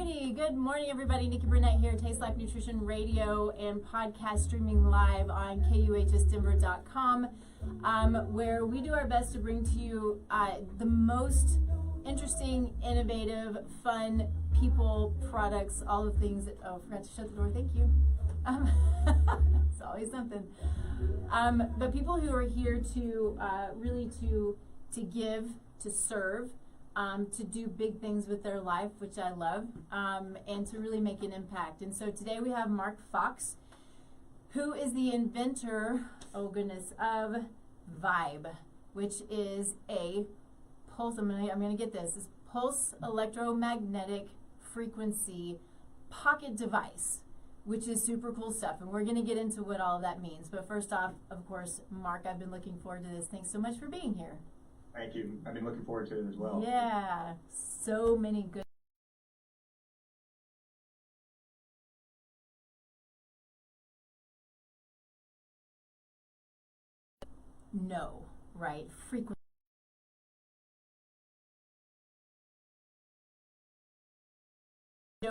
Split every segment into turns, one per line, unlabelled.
Alrighty, good morning everybody. Nikki Brette here, Taste Life Nutrition Radio and podcast streaming live on KUHSdenver.com, where we do our best to bring to you the most interesting, innovative, fun people, products, all the things that, oh, forgot to shut the door, thank you. It's always something. But people who are here to really to give, to serve, to do big things with their life, which I love, and to really make an impact. And so today we have Mark Fox, who is the inventor, oh goodness, of Vibe, which is a pulse, I'm gonna get this, is pulse electromagnetic frequency pocket device, which is super cool stuff. And we're gonna get into what all of that means. But first off, of course, Mark, I've been looking forward to this. Thanks so much for being here.
Thank you. I've been looking forward to it as well.
Yeah, so many good. No, right? Frequency.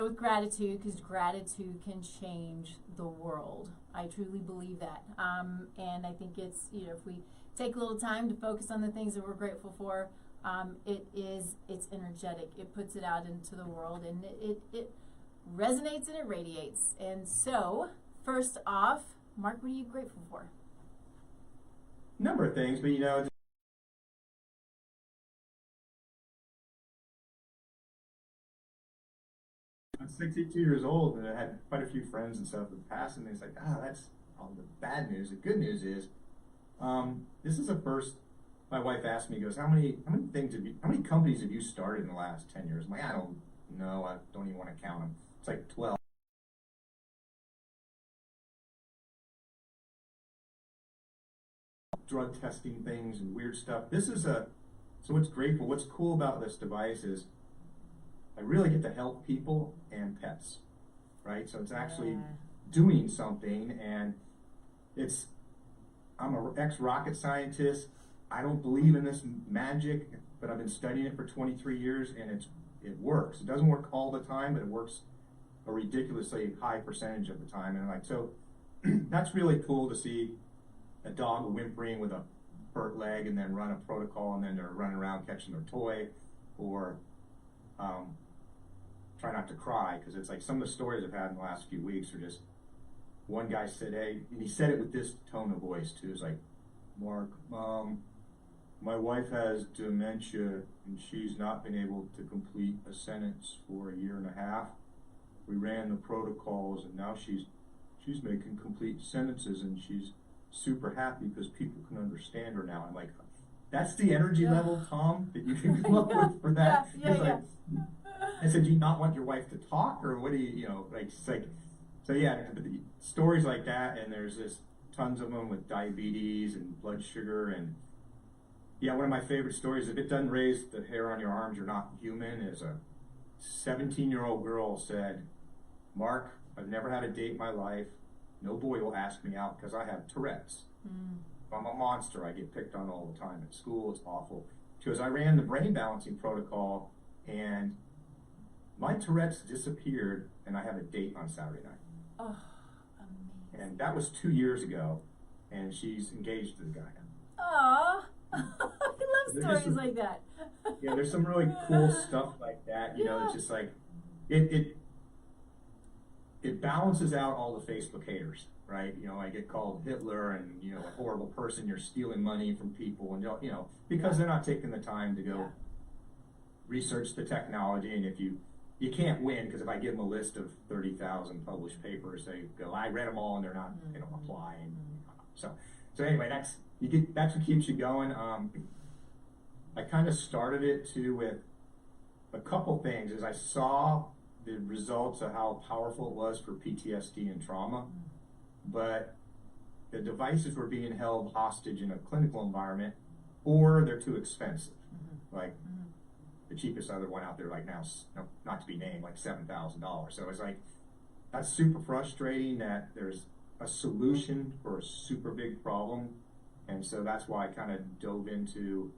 With gratitude, because gratitude can change the world. I truly believe that. And I think it's, if we take a little time to focus on the things that we're grateful for, it's energetic. It puts it out into the world, and it resonates and it radiates. And so, first off, Mark, what are you grateful for?
A number of things, but I'm 62 years old, and I had quite a few friends and stuff that passed, and it's like, that's all the bad news. The good news is, this is the first. My wife asked me, goes, how many companies have you started in the last 10 years? I'm like, I don't know. I don't even want to count them. It's like 12. Drug testing things and weird stuff. So what's grateful, what's cool about this device is I really get to help people and pets, right? So it's actually doing something, and I'm an ex-rocket scientist. I don't believe in this magic, but I've been studying it for 23 years, and it works. It doesn't work all the time, but it works a ridiculously high percentage of the time. And so that's really cool to see a dog whimpering with a hurt leg and then run a protocol, and then they're running around catching their toy, or try not to cry, because it's like some of the stories I've had in the last few weeks are just, one guy said, hey, and he said it with this tone of voice too, it's like, Mark, my wife has dementia and she's not been able to complete a sentence for a year and a half. We ran the protocols, and now she's making complete sentences, and she's super happy because people can understand her now. I'm like, that's the energy level, Tom, that you can come up with for that. I said, do you not want your wife to talk, or what do you, so yeah, stories like that, and there's tons of them with diabetes and blood sugar, and yeah, one of my favorite stories, if it doesn't raise the hair on your arms, you're not human, is a 17-year-old girl said, Mark, I've never had a date in my life. No boy will ask me out because I have Tourette's. I'm a monster. I get picked on all the time at school. It's awful. She goes, I ran the brain balancing protocol, and my Tourette's disappeared, and I have a date on Saturday night.
Oh, amazing.
And that was 2 years ago, and she's engaged to the guy now.
Aww. I love stories like that.
Yeah, there's some really cool stuff like that. It's just like, it balances out all the Facebook haters, right? I get called Hitler and, a horrible person, you're stealing money from people, and, because they're not taking the time to go research the technology. And if you can't win, because if I give them a list of 30,000 published papers, they go, I read them all, and they're not, they don't apply. And so anyway, that's what keeps you going. I kind of started it too with a couple things. As I saw the results of how powerful it was for PTSD and trauma, but the devices were being held hostage in a clinical environment, or they're too expensive. Like the cheapest other one out there right now, not to be named, like $7,000. So it's like, that's super frustrating that there's a solution for a super big problem. And so that's why I kind of dove into,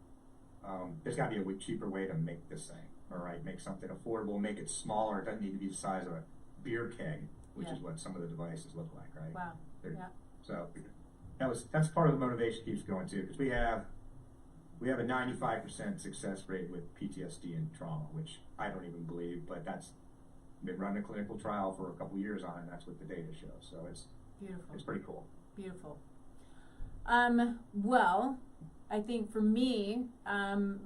there's got to be a cheaper way to make this thing, all right? right? Make something affordable, make it smaller. It doesn't need to be the size of a beer keg, which is what some of the devices look like, right?
Wow. Yeah.
So that's part of the motivation keeps going too, because we have a 95% success rate with PTSD and trauma, which I don't even believe, but that's been running a clinical trial for a couple years on it, and that's what the data shows. So it's
beautiful.
It's pretty cool.
Beautiful. Well, I think for me,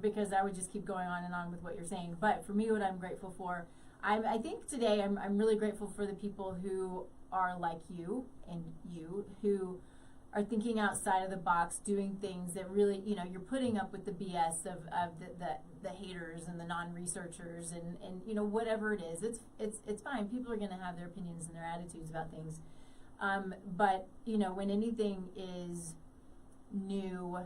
because I would just keep going on and on with what you're saying, but for me, what I'm grateful for, I think today I'm really grateful for the people who are like you and you, who are thinking outside of the box, doing things that really, you know, you're putting up with the BS of the haters and the non-researchers and you know, whatever it is, it's fine. People are going to have their opinions and their attitudes about things. But, you know, when anything is new,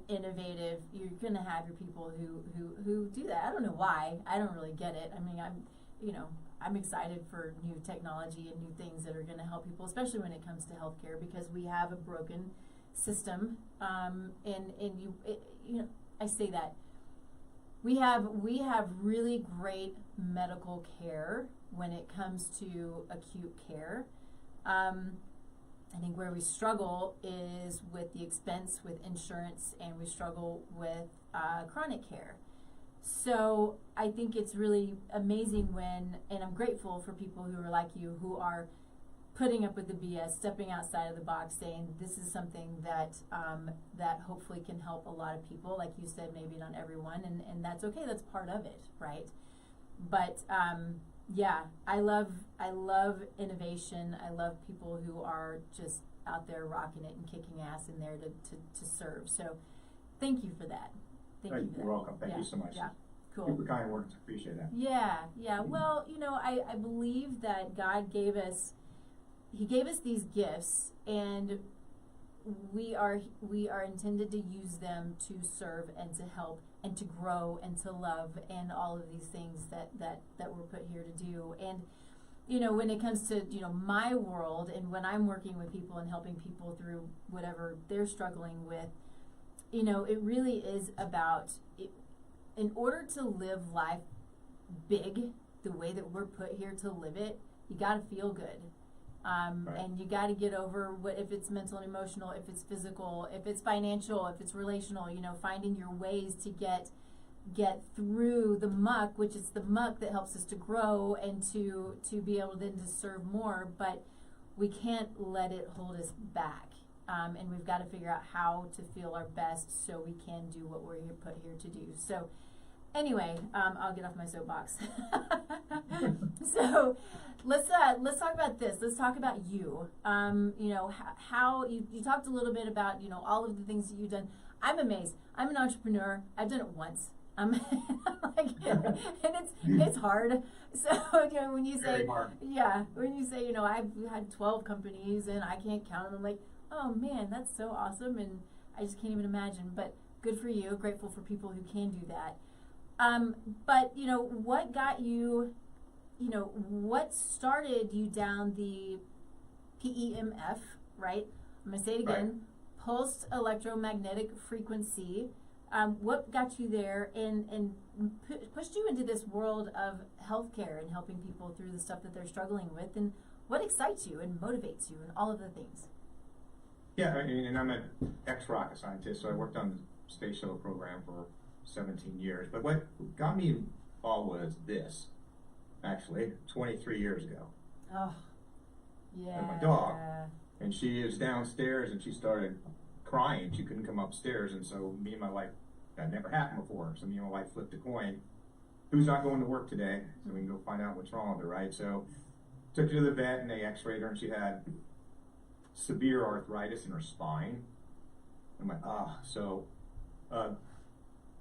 innovative, you're going to have your people who do that. I don't know why. I don't really get it. I mean, I'm excited for new technology and new things that are going to help people, especially when it comes to healthcare, because we have a broken system. I say that we have really great medical care when it comes to acute care. I think where we struggle is with the expense with insurance, and we struggle with chronic care. So I think it's really amazing and I'm grateful for people who are like you, who are putting up with the BS, stepping outside of the box, saying this is something that that hopefully can help a lot of people. Like you said, maybe not everyone, and that's okay. That's part of it, right? But yeah, I love innovation. I love people who are just out there rocking it and kicking ass in there to serve. So thank you for that. Thank you for that.
You're welcome. Thank you so much.
Yeah, cool.
Super kind words. Appreciate that.
Yeah. Well, you know, I believe that God gave us these gifts, and we are intended to use them to serve and to help and to grow and to love and all of these things that we're put here to do. And you know, when it comes to, you know, my world, and when I'm working with people and helping people through whatever they're struggling with, you know, it really is about it. In order to live life big the way that we're put here to live it, you got to feel good.
Right.
And you got to get over if it's mental and emotional, if it's physical, if it's financial, if it's relational, you know, finding your ways to get through the muck, which is the muck that helps us to grow and to be able then to serve more, but we can't let it hold us back. And we've got to figure out how to feel our best so we can do what we're put here to do. So anyway, I'll get off my soapbox. So let's talk about this. Let's talk about you. You know, how you talked a little bit about, you know, all of the things that you've done. I'm amazed. I'm an entrepreneur. I've done it once. Like, and it's hard. So, you know, when you say, you know, I've had 12 companies and I can't count them, I'm like, oh man, that's so awesome, and I just can't even imagine. But good for you. Grateful for people who can do that. But you know, what got you? You know, what started you down the PEMF? Right. I'm gonna say it again. Right. Pulsed electromagnetic frequency. What got you there and pushed you into this world of healthcare and helping people through the stuff that they're struggling with, and what excites you and motivates you and all of the things?
Yeah, and I'm an ex-rocket scientist, so I worked on the space shuttle program for 17 years. But what got me involved was this, actually, 23 years ago.
Oh, yeah.
And my dog, and she is downstairs, and she started crying. She couldn't come upstairs, and so me and my wife, that never happened before, so me and my wife flipped a coin. Who's not going to work today? So we can go find out what's wrong with her, right? So took her to the vet, and they x-rayed her, and she had severe arthritis in her spine. I'm like, so a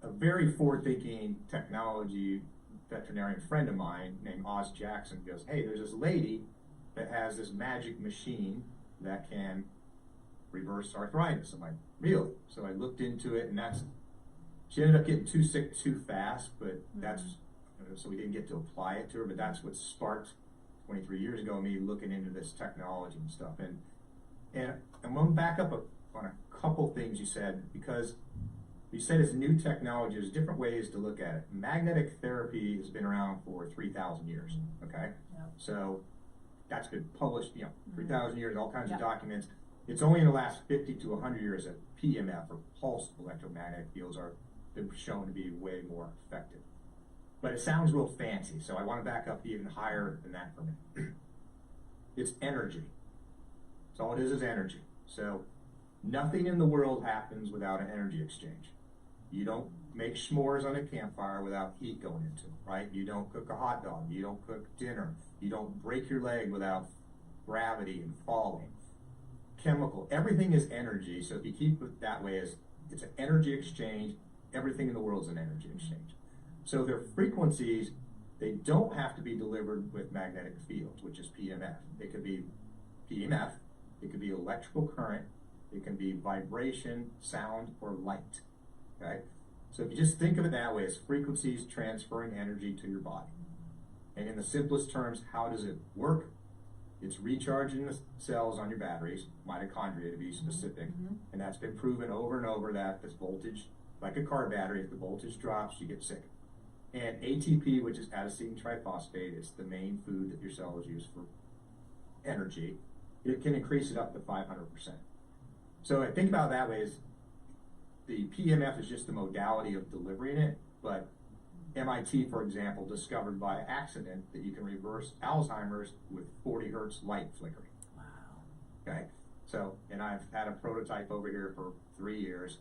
very forward-thinking technology veterinarian friend of mine named Oz Jackson goes, hey, there's this lady that has this magic machine that can reverse arthritis. I'm like, really? So I looked into it, and she ended up getting too sick too fast, but so we didn't get to apply it to her, but that's what sparked 23 years ago me looking into this technology and stuff. And I'm going to back up on a couple things you said, because We said it's new technology. There's different ways to look at it. Magnetic therapy has been around for 3,000 years, okay?
Yep.
So that's been published, 3,000 years, all kinds of
Yep.
documents. It's only in the last 50 to 100 years that PEMF, or pulsed electromagnetic fields, are been shown to be way more effective. But it sounds real fancy, so I want to back up even higher than that for a minute. It's energy. So all it is energy. So nothing in the world happens without an energy exchange. You don't make s'mores on a campfire without heat going into it, right? You don't cook a hot dog. You don't cook dinner. You don't break your leg without gravity and falling. Chemical. Everything is energy. So if you keep it that way, it's an energy exchange. Everything in the world is an energy exchange. So their frequencies, they don't have to be delivered with magnetic fields, which is PEMF. It could be PEMF. It could be electrical current. It can be vibration, sound, or light. Okay? So if you just think of it that way, it's frequencies transferring energy to your body. And in the simplest terms, how does it work? It's recharging the cells on your batteries, mitochondria to be specific, and that's been proven over and over that this voltage, like a car battery, if the voltage drops, you get sick. And ATP, which is adenosine triphosphate, it's the main food that your cells use for energy. It can increase it up to 500%. So I think about it that way is the PEMF is just the modality of delivering it, but MIT, for example, discovered by accident that you can reverse Alzheimer's with 40 hertz light flickering.
Wow.
Okay, so, and I've had a prototype over here for 3 years.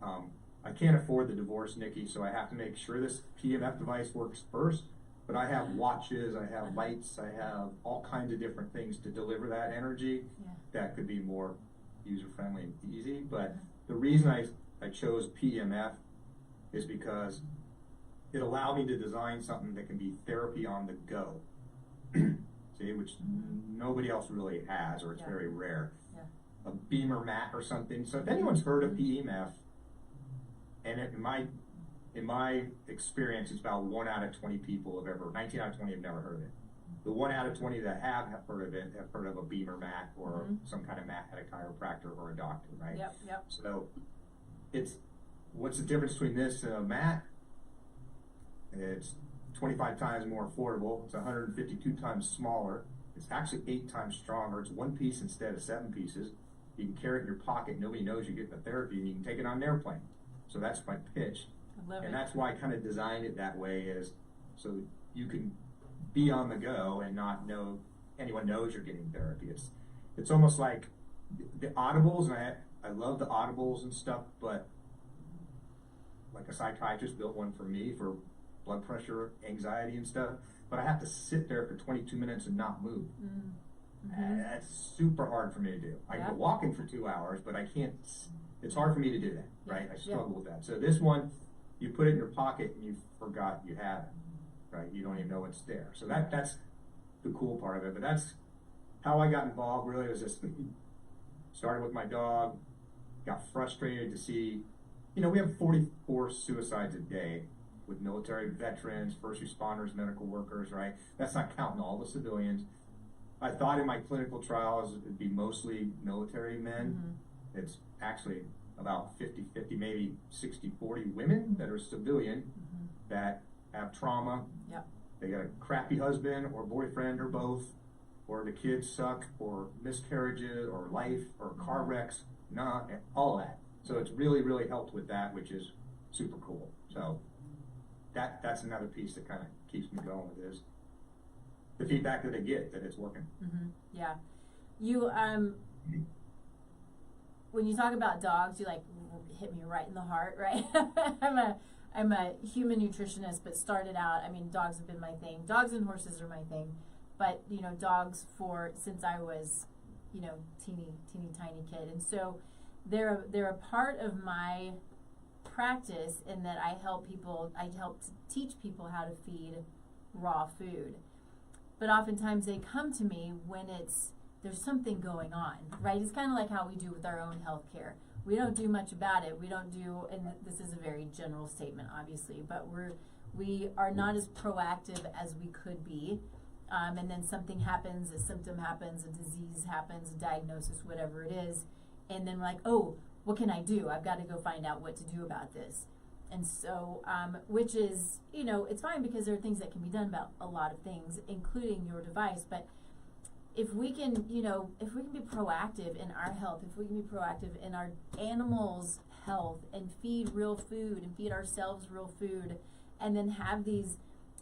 I can't afford the divorce, Nikki, so I have to make sure this PEMF device works first, but I have watches, I have lights, I have all kinds of different things to deliver that energy that could be more user-friendly and easy. But the reason I chose PEMF is because it allowed me to design something that can be therapy on the go. See, which nobody else really has, or it's very rare. A beamer mat or something. So if anyone's heard of PEMF, and in my experience, it's about 1 out of 20 people have ever, 19 out of 20 have never heard of it. The 1 out of 20 that have heard of it have heard of a beamer mat or some kind of mat at a chiropractor or a doctor, right?
Yep.
So what's the difference between this and a mat? It's 25 times more affordable. It's 152 times smaller. It's actually 8 times stronger. It's 1 piece instead of 7 pieces. You can carry it in your pocket. Nobody knows you're getting the therapy, and you can take it on an airplane. So that's my pitch.
I love it.
That's why I kind of designed it that way, is so you can be on the go and not know anyone knows you're getting therapy. It's almost like the audibles, and I love the audibles and stuff, but like a psychiatrist built one for me for blood pressure, anxiety and stuff, but I have to sit there for 22 minutes and not move. That's super hard for me to do. I can go walking for 2 hours, but I can't, it's hard for me to do that, right? I struggle with that. So this one, you put it in your pocket and you forgot you had it, right? You don't even know it's there. So that's the cool part of it, but that's how I got involved. Really was just started with my dog, got frustrated to see, we have 44 suicides a day with military veterans, first responders, medical workers, right? That's not counting all the civilians. I thought in my clinical trials it'd be mostly military men. It's actually about 50-50, maybe 60-40 women that are civilian that have trauma. They got a crappy husband or boyfriend or both, or the kids suck, or miscarriages, or life, or car wrecks, all of that. So it's really, really helped with that, which is super cool. So that's another piece that kind of keeps me going with this. The feedback that they get that it's working.
Yeah. You when you talk about dogs, you like hit me right in the heart, right? I'm a human nutritionist, but started out, dogs have been my thing. Dogs and horses are my thing. But, dogs since I was, teeny tiny kid. And so they're a part of my practice in that I help teach people how to feed raw food. But oftentimes they come to me when there's something going on, right? It's kind of like how we do with our own health care. We don't do much about it. We don't do, and this is a very general statement, obviously, but we are not as proactive as we could be. And then something happens, a symptom happens, a disease happens, a diagnosis, whatever it is. And then we're like, oh, what can I do? I've got to go find out what to do about this. And so, which is, you know, it's fine because there are things that can be done about a lot of things, including your device. But if we can, you know, if we can be proactive in our health, if we can be proactive in our animals' health and feed real food and feed ourselves real food, and then have these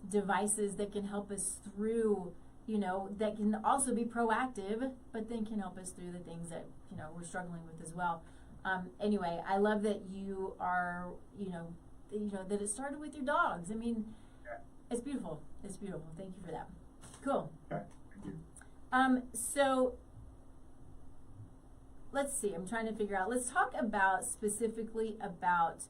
devices that can help us through, you know, that can also be proactive, but then can help us through the things that, you know, we're struggling with as well. Anyway, I love that you are, you know, that it started with your dogs. I mean, it's beautiful. It's beautiful. Thank you for that. Cool.
Okay. Thank you.
So let's see. I'm trying to figure out. Let's talk about specifically about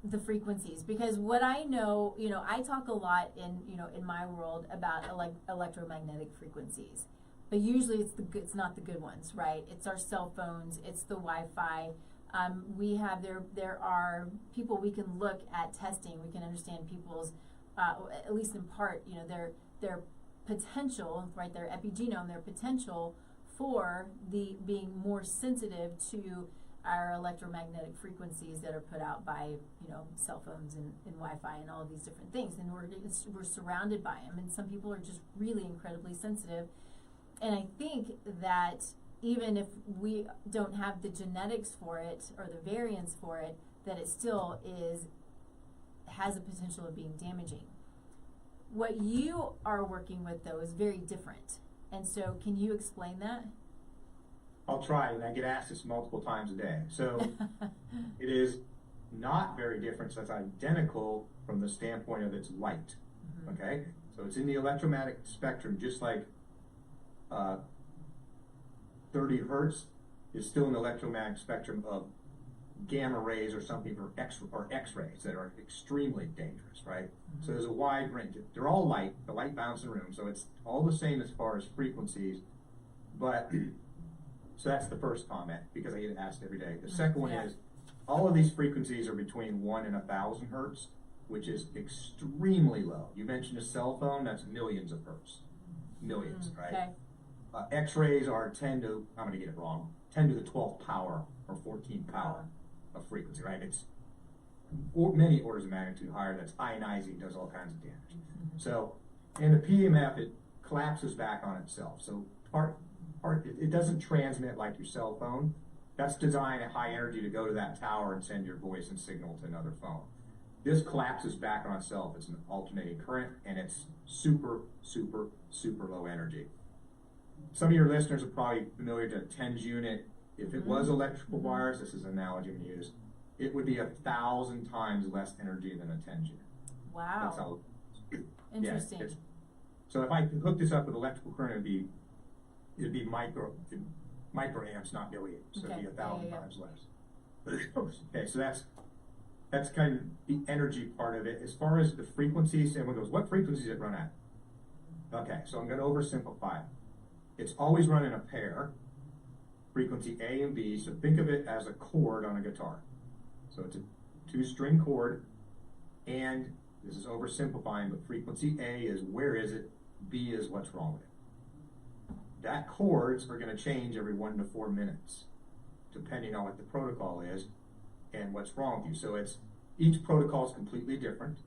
the frequencies, because what I know, you know, I talk a lot in, you know, in my world about electromagnetic frequencies. But usually it's not the good ones, right? It's our cell phones, it's the Wi-Fi. We have there are people we can look at testing. We can understand people's, at least in part, you know, their potential, right? Their epigenome, their potential for being more sensitive to our electromagnetic frequencies that are put out by, you know, cell phones and Wi-Fi and all of these different things. And we're surrounded by them, and some people are just really incredibly sensitive. And I think that even if we don't have the genetics for it or the variants for it, that it still has a potential of being damaging. What you are working with, though, is very different. And so can you explain that?
I'll try, and I get asked this multiple times a day. So it is not very different, so it's identical from the standpoint of its light. Mm-hmm. Okay? So it's in the electromagnetic spectrum, just like 30 hertz is still an electromagnetic spectrum of gamma rays or something, or X-rays that are extremely dangerous, right? Mm-hmm. So there's a wide range. They're all light. The light bounces in the room, so it's all the same as far as frequencies. But so that's the first comment, because I get asked every day. The second one is all of these frequencies are between 1 and 1,000 hertz, which is extremely low. You mentioned a cell phone, that's millions of hertz. Millions, right? Okay. X-rays are 10 to, I'm going to get it wrong, 10 to the 12th power or 14th power of frequency, right? It's many orders of magnitude higher. That's ionizing, does all kinds of damage. Mm-hmm. So, and the PEMF, it collapses back on itself. So it doesn't transmit like your cell phone. That's designed at high energy to go to that tower and send your voice and signal to another phone. This collapses back on itself. It's an alternating current, and it's super, super, super low energy. Some of your listeners are probably familiar to a TENS unit. If it was electrical wires, this is an analogy I'm going to use, it would be 1,000 times less energy than a TENS unit.
Wow.
That's how
interesting.
Yeah, so if I could hook this up with electrical current, it'd be microamps, not milliamps. So it'd be 1,000 times less. Okay, so that's kind of the energy part of it. As far as the frequencies, everyone goes, what frequencies does it run at? Okay, so I'm going to oversimplify it. It's always run in a pair, frequency A and B, so think of it as a chord on a guitar. So it's a 2-string chord, and this is oversimplifying, but frequency A is where is it, B is what's wrong with it. That chords are going to change every 1 to 4 minutes, depending on what the protocol is and what's wrong with you. So each protocol is completely different.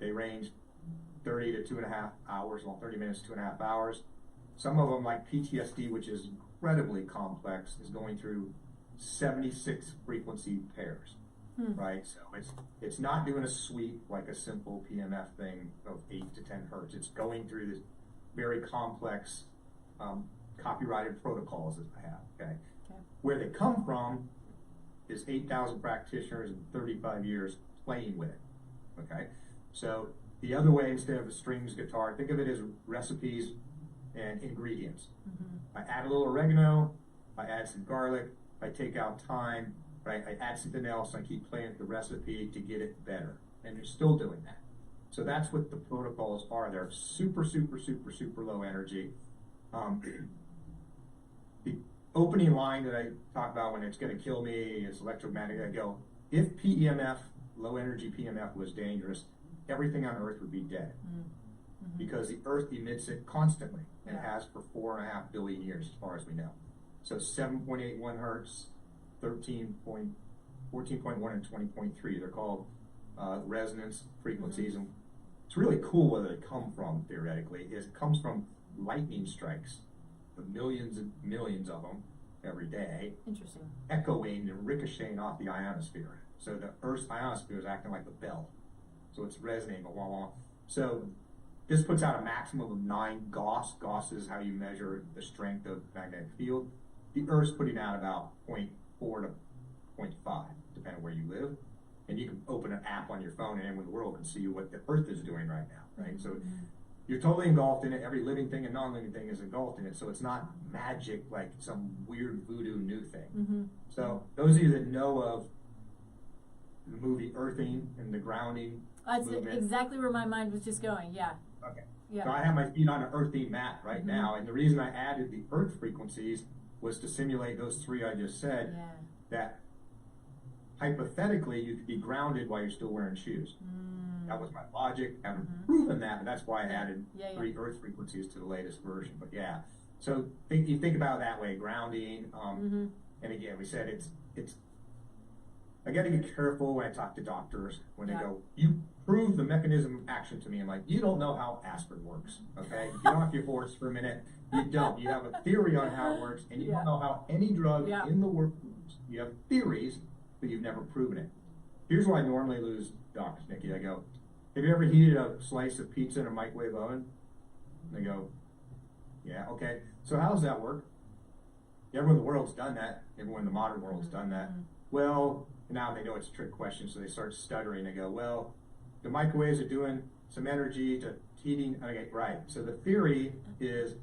They range 30 to 2.5 hours, well, 30 minutes to 2.5 hours. Some of them, like PTSD, which is incredibly complex, is going through 76 frequency pairs, right? So it's not doing a sweep like a simple PEMF thing of 8 to 10 hertz. It's going through this very complex copyrighted protocols that I have, okay? Where they come from is 8,000 practitioners and 35 years playing with it, okay? So the other way, instead of a strings guitar, think of it as recipes and ingredients. I add a little oregano, I add some garlic, I take out thyme, right? I add something else, and I keep playing with the recipe to get it better. And you're still doing that. So that's what the protocols are. They're super, super, super, super low energy. The opening line that I talk about when it's going to kill me is electromagnetic. I go, if PEMF, low energy PEMF, was dangerous, everything on Earth would be dead. Because the Earth emits it constantly and has for 4.5 billion years, as far as we know. So 7.81 hertz, 14.1 and 20.3. They're called resonance frequencies. And it's really cool where they come from, theoretically. It comes from lightning strikes, the millions and millions of them every day.
Interesting.
Echoing and ricocheting off the ionosphere. So the Earth's ionosphere is acting like a bell. So it's resonating, wah, wah. So this puts out a maximum of 9 Gauss. Gauss is how you measure the strength of magnetic field. The Earth's putting out about 0.4 to 0.5, depending on where you live. And you can open an app on your phone and anyone in the world can see what the Earth is doing right now, right? So you're totally engulfed in it. Every living thing and non-living thing is engulfed in it. So it's not magic like some weird voodoo new thing. So those of you that know of the movie Earthing and the grounding
That's
movement.
exactly where my mind was just going, yeah.
Okay.
Yeah.
So I have my feet on an earthing mat right now, and the reason I added the earth frequencies was to simulate those 3 I just said, that hypothetically you could be grounded while you're still wearing shoes. That was my logic. I haven't proven that, but that's why I added 3 earth frequencies to the latest version. But yeah, so you think about it that way, grounding, and again, we said it's I got to get careful when I talk to doctors when they go, you prove the mechanism of action to me. I'm like, you don't know how aspirin works, okay? Get off your horse for a minute. You don't. You have a theory on how it works, and you don't know how any drug in the world works. You have theories, but you've never proven it. Here's why I normally lose doctors, Nikki. I go, have you ever heated a slice of pizza in a microwave oven? And they go, yeah, okay. So how does that work? Everyone in the world's done that. Everyone in the modern world's done that. Well, now they know it's a trick question, so they start stuttering. They go, well, the microwaves are doing some energy to heating. Okay, right. So the theory is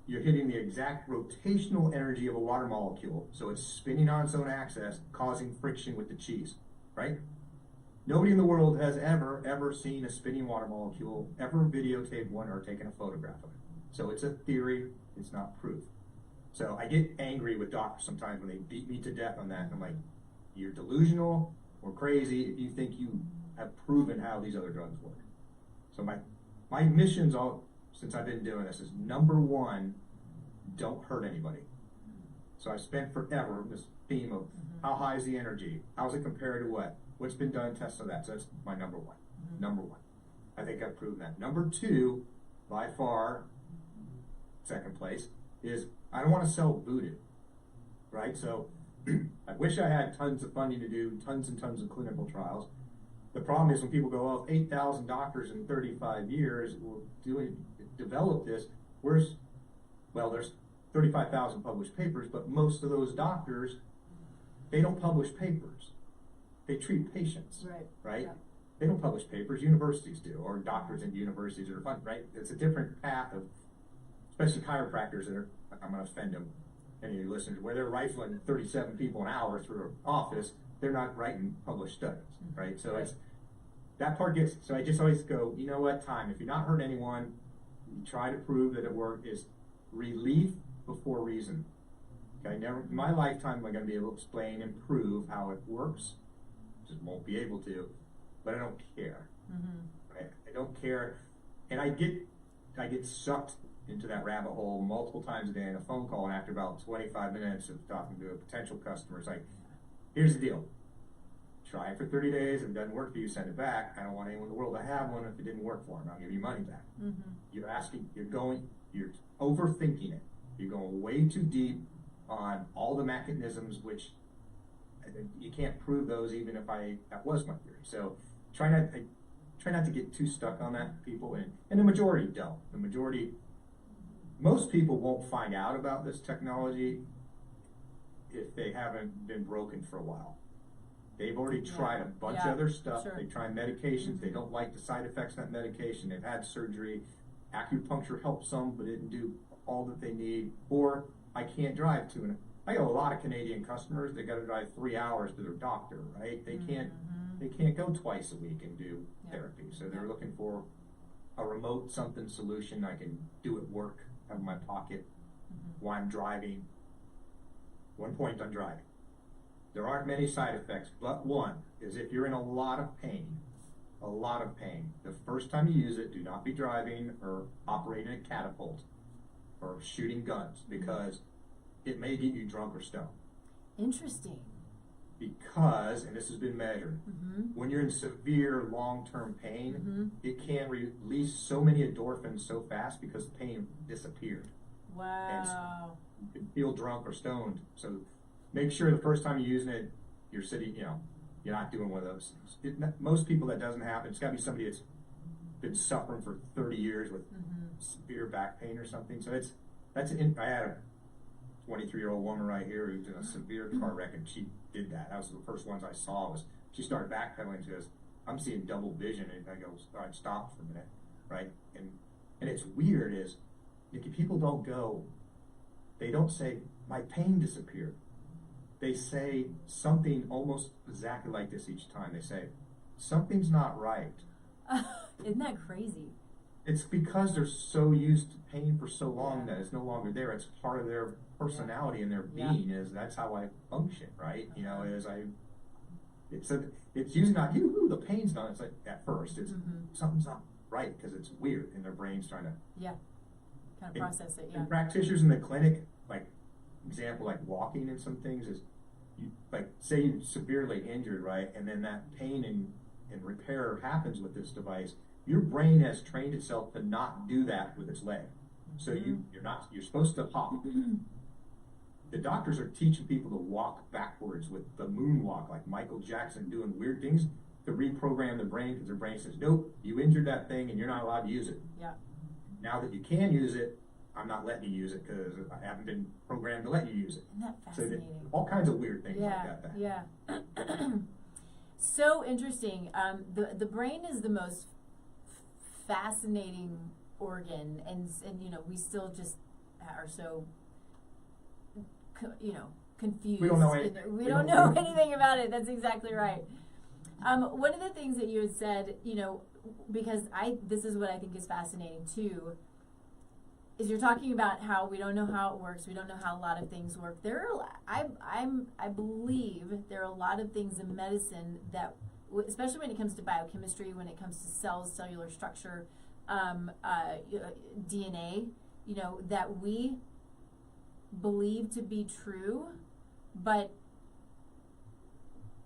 you're hitting the exact rotational energy of a water molecule. So it's spinning on its own axis, causing friction with the cheese, right? Nobody in the world has ever seen a spinning water molecule, ever videotaped one or taken a photograph of it. So it's a theory, it's not proof. So I get angry with doctors sometimes when they beat me to death on that. And I'm like, you're delusional or crazy if you think you have proven how these other drugs work. So my missions all since I've been doing this is number 1, don't hurt anybody. So I've spent forever this theme of how high is the energy? How's it compared to what? What's been done, tests of that. So that's my number 1. Number 1. I think I've proven that. Number 2, by far, second place, is I don't want to sell voodoo, right? So I wish I had tons of funding to do tons and tons of clinical trials. The problem is when people go, oh, 8,000 doctors in 35 years will develop this. There's 35,000 published papers, but most of those doctors, they don't publish papers. They treat patients, right? Yeah. They don't publish papers, universities do, or doctors in universities that are funded, right? It's a different path of, especially chiropractors that are, I'm going to offend them, any of you listeners, where they're rifling 37 people an hour through an office, they're not writing published studies, right? So it's, that part gets, so I just always go, you know what, time, if you're not hurting anyone, you try to prove that it worked, is relief before reason. Okay, never in my lifetime am I going to be able to explain and prove how it works. Just won't be able to, but I don't care. Right? I don't care, and I get sucked into that rabbit hole multiple times a day in a phone call, and after about 25 minutes of talking to a potential customer, it's like, here's the deal. Try it for 30 days. If it doesn't work for you, send it back. I don't want anyone in the world to have one if it didn't work for them. I'll give you money back. You're overthinking it. You're going way too deep on all the mechanisms, which you can't prove those even if that was my theory. So try not to get too stuck on that, people, and the majority don't. Most people won't find out about this technology if they haven't been broken for a while. They've already tried a bunch of other stuff. They try medications. They don't like the side effects of that medication. They've had surgery. Acupuncture helps some, but it didn't do all that they need. Or I can't drive to I got a lot of Canadian customers that got to drive 3 hours to their doctor, right? They can't go twice a week and do therapy. So they're looking for a remote something solution. I can do at work, have in my pocket while I'm driving. 1 point on driving. There aren't many side effects, but one is if you're in a lot of pain, the first time you use it, do not be driving or operating a catapult or shooting guns, because it may get you drunk or stoned.
Interesting.
because, and this has been measured, when you're in severe long-term pain, it can release so many endorphins so fast because the pain disappeared.
Wow.
And you can feel drunk or stoned. So make sure the first time you're using it, you're sitting, you're not doing one of those things. Most people that doesn't happen, it's got to be somebody that's been suffering for 30 years with severe back pain or something. So I had a 23-year-old woman right here who was in a severe car wreck, and she did that. That was the first ones I saw. Was she started backpedaling? She goes, "I'm seeing double vision," and I go, "All right, stop for a minute," right? And it's weird is, Nikki, people don't go. They don't say my pain disappeared. They say something almost exactly like this each time. They say something's not right.
Isn't that crazy?
It's because they're so used to pain for so long that it's no longer there. It's part of their personality and their being. Is that's how I function, right? It's usually not you. The pain's not. It's like at first, it's something's not right because it's weird, and their brain's trying to
kind of process it.
And practitioners in the clinic, like example, like walking and some things is, you like say you're severely injured, right, and then that pain and repair happens with this device. Your brain has trained itself to not do that with its leg. So you're supposed to hop. The doctors are teaching people to walk backwards with the moonwalk, like Michael Jackson doing weird things to reprogram the brain because their brain says, nope, you injured that thing and you're not allowed to use it. Yeah. Now that you can use it, I'm not letting you use it because I haven't been programmed to let you use it.
Isn't that fascinating?
So all kinds of weird things like that.
Yeah. So interesting. The brain is the most fascinating organ, and we still just are so confused.
We don't know anything.
We don't know anything about it. That's exactly right. One of the things that you had said, because this is what I think is fascinating too, is you're talking about how we don't know how it works. We don't know how a lot of things work. I believe there are a lot of things in medicine that, especially when it comes to biochemistry, when it comes to cells, cellular structure, DNA, that we believe to be true, but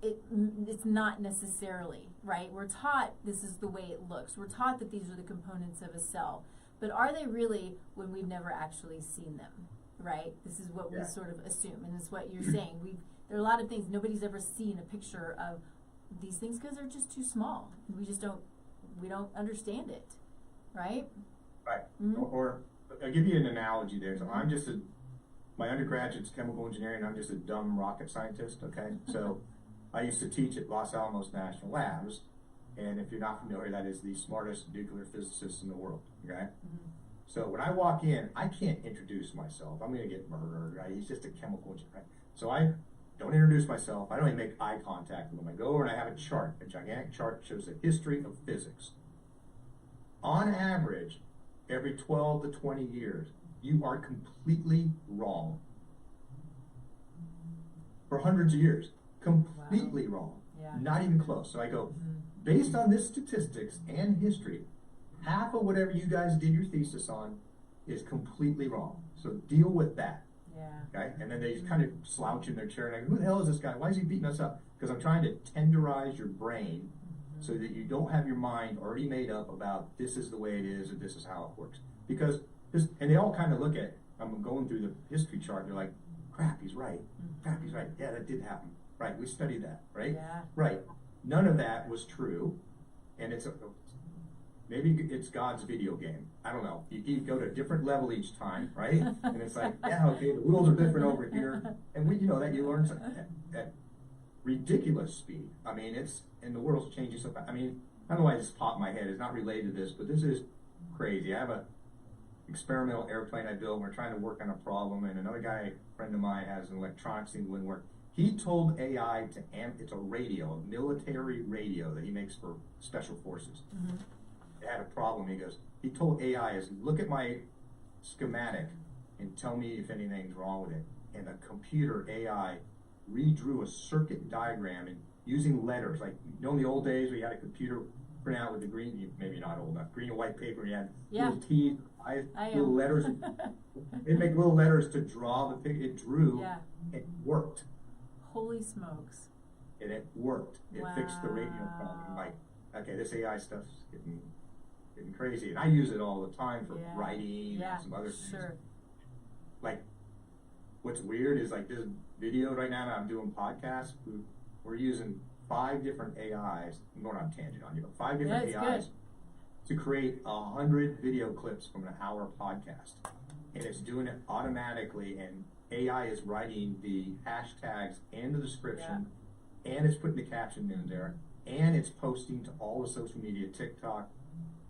it's not necessarily, right? We're taught this is the way it looks. We're taught that these are the components of a cell. But are they really when we've never actually seen them, right? This is what we sort of assume, and it's what you're saying. There are a lot of things, nobody's ever seen a picture of these things because they're just too small. We don't understand it, right?
Right. Or I'll give you an analogy there. So my undergraduate's chemical engineering, I'm just a dumb rocket scientist, okay? So I used to teach at Los Alamos National Labs, and if you're not familiar, that is the smartest nuclear physicists in the world, okay? So when I walk in, I can't introduce myself. I'm gonna get murdered, right? He's just a chemical engineer, right? So I don't introduce myself. I don't even make eye contact with him. I go over and I have a chart, a gigantic chart that shows the history of physics. On average, every 12 to 20 years, you are completely wrong. For hundreds of years, completely wrong. Not even close. So I go, based on this statistics and history, half of whatever you guys did your thesis on is completely wrong. So deal with that. Okay? And then they kind of slouch in their chair and I go, who the hell is this guy? Why is he beating us up? Because I'm trying to tenderize your brain so that you don't have your mind already made up about this is the way it is or this is how it works. Because and they all kind of look at, I'm going through the history chart, they're like, crap, he's right. Crap, he's right. Yeah, that did happen. Right, we studied that, right? Yeah. Right. None of that was true. And maybe it's God's video game. I don't know. You go to a different level each time, right? And it's like, yeah, okay, the rules are different over here. And that you learn at ridiculous speed. I mean, and the world's changing so fast. I mean, I don't know why it just popped in my head. It's not related to this, but this is crazy. I have a experimental airplane I built. We're trying to work on a problem, and another guy, friend of mine, has an electronics thing that wouldn't work. He told AI it's a radio, a military radio that he makes for special forces. It had a problem. He told AI, look at my schematic and tell me if anything's wrong with it. And the computer AI redrew a circuit diagram and using letters, like in the old days where you had a computer print out with the green, maybe not old enough, green and white paper, you had little T's, little letters. It'd make little letters to draw the picture. It drew, it worked.
Holy smokes.
and it worked. It fixed the radio problem.
Wow.
Like, okay, this AI stuff's getting crazy, and I use it all the time for writing and some other things.
Sure.
Like, what's weird is like this video right now that I'm doing podcasts. We're using 5 different AIs. I'm going on a tangent on you, but 5 different AIs to create 100 video clips from an hour podcast, and it's doing it automatically. And AI is writing the hashtags and the description, and it's putting the caption in there, and it's posting to all the social media, TikTok,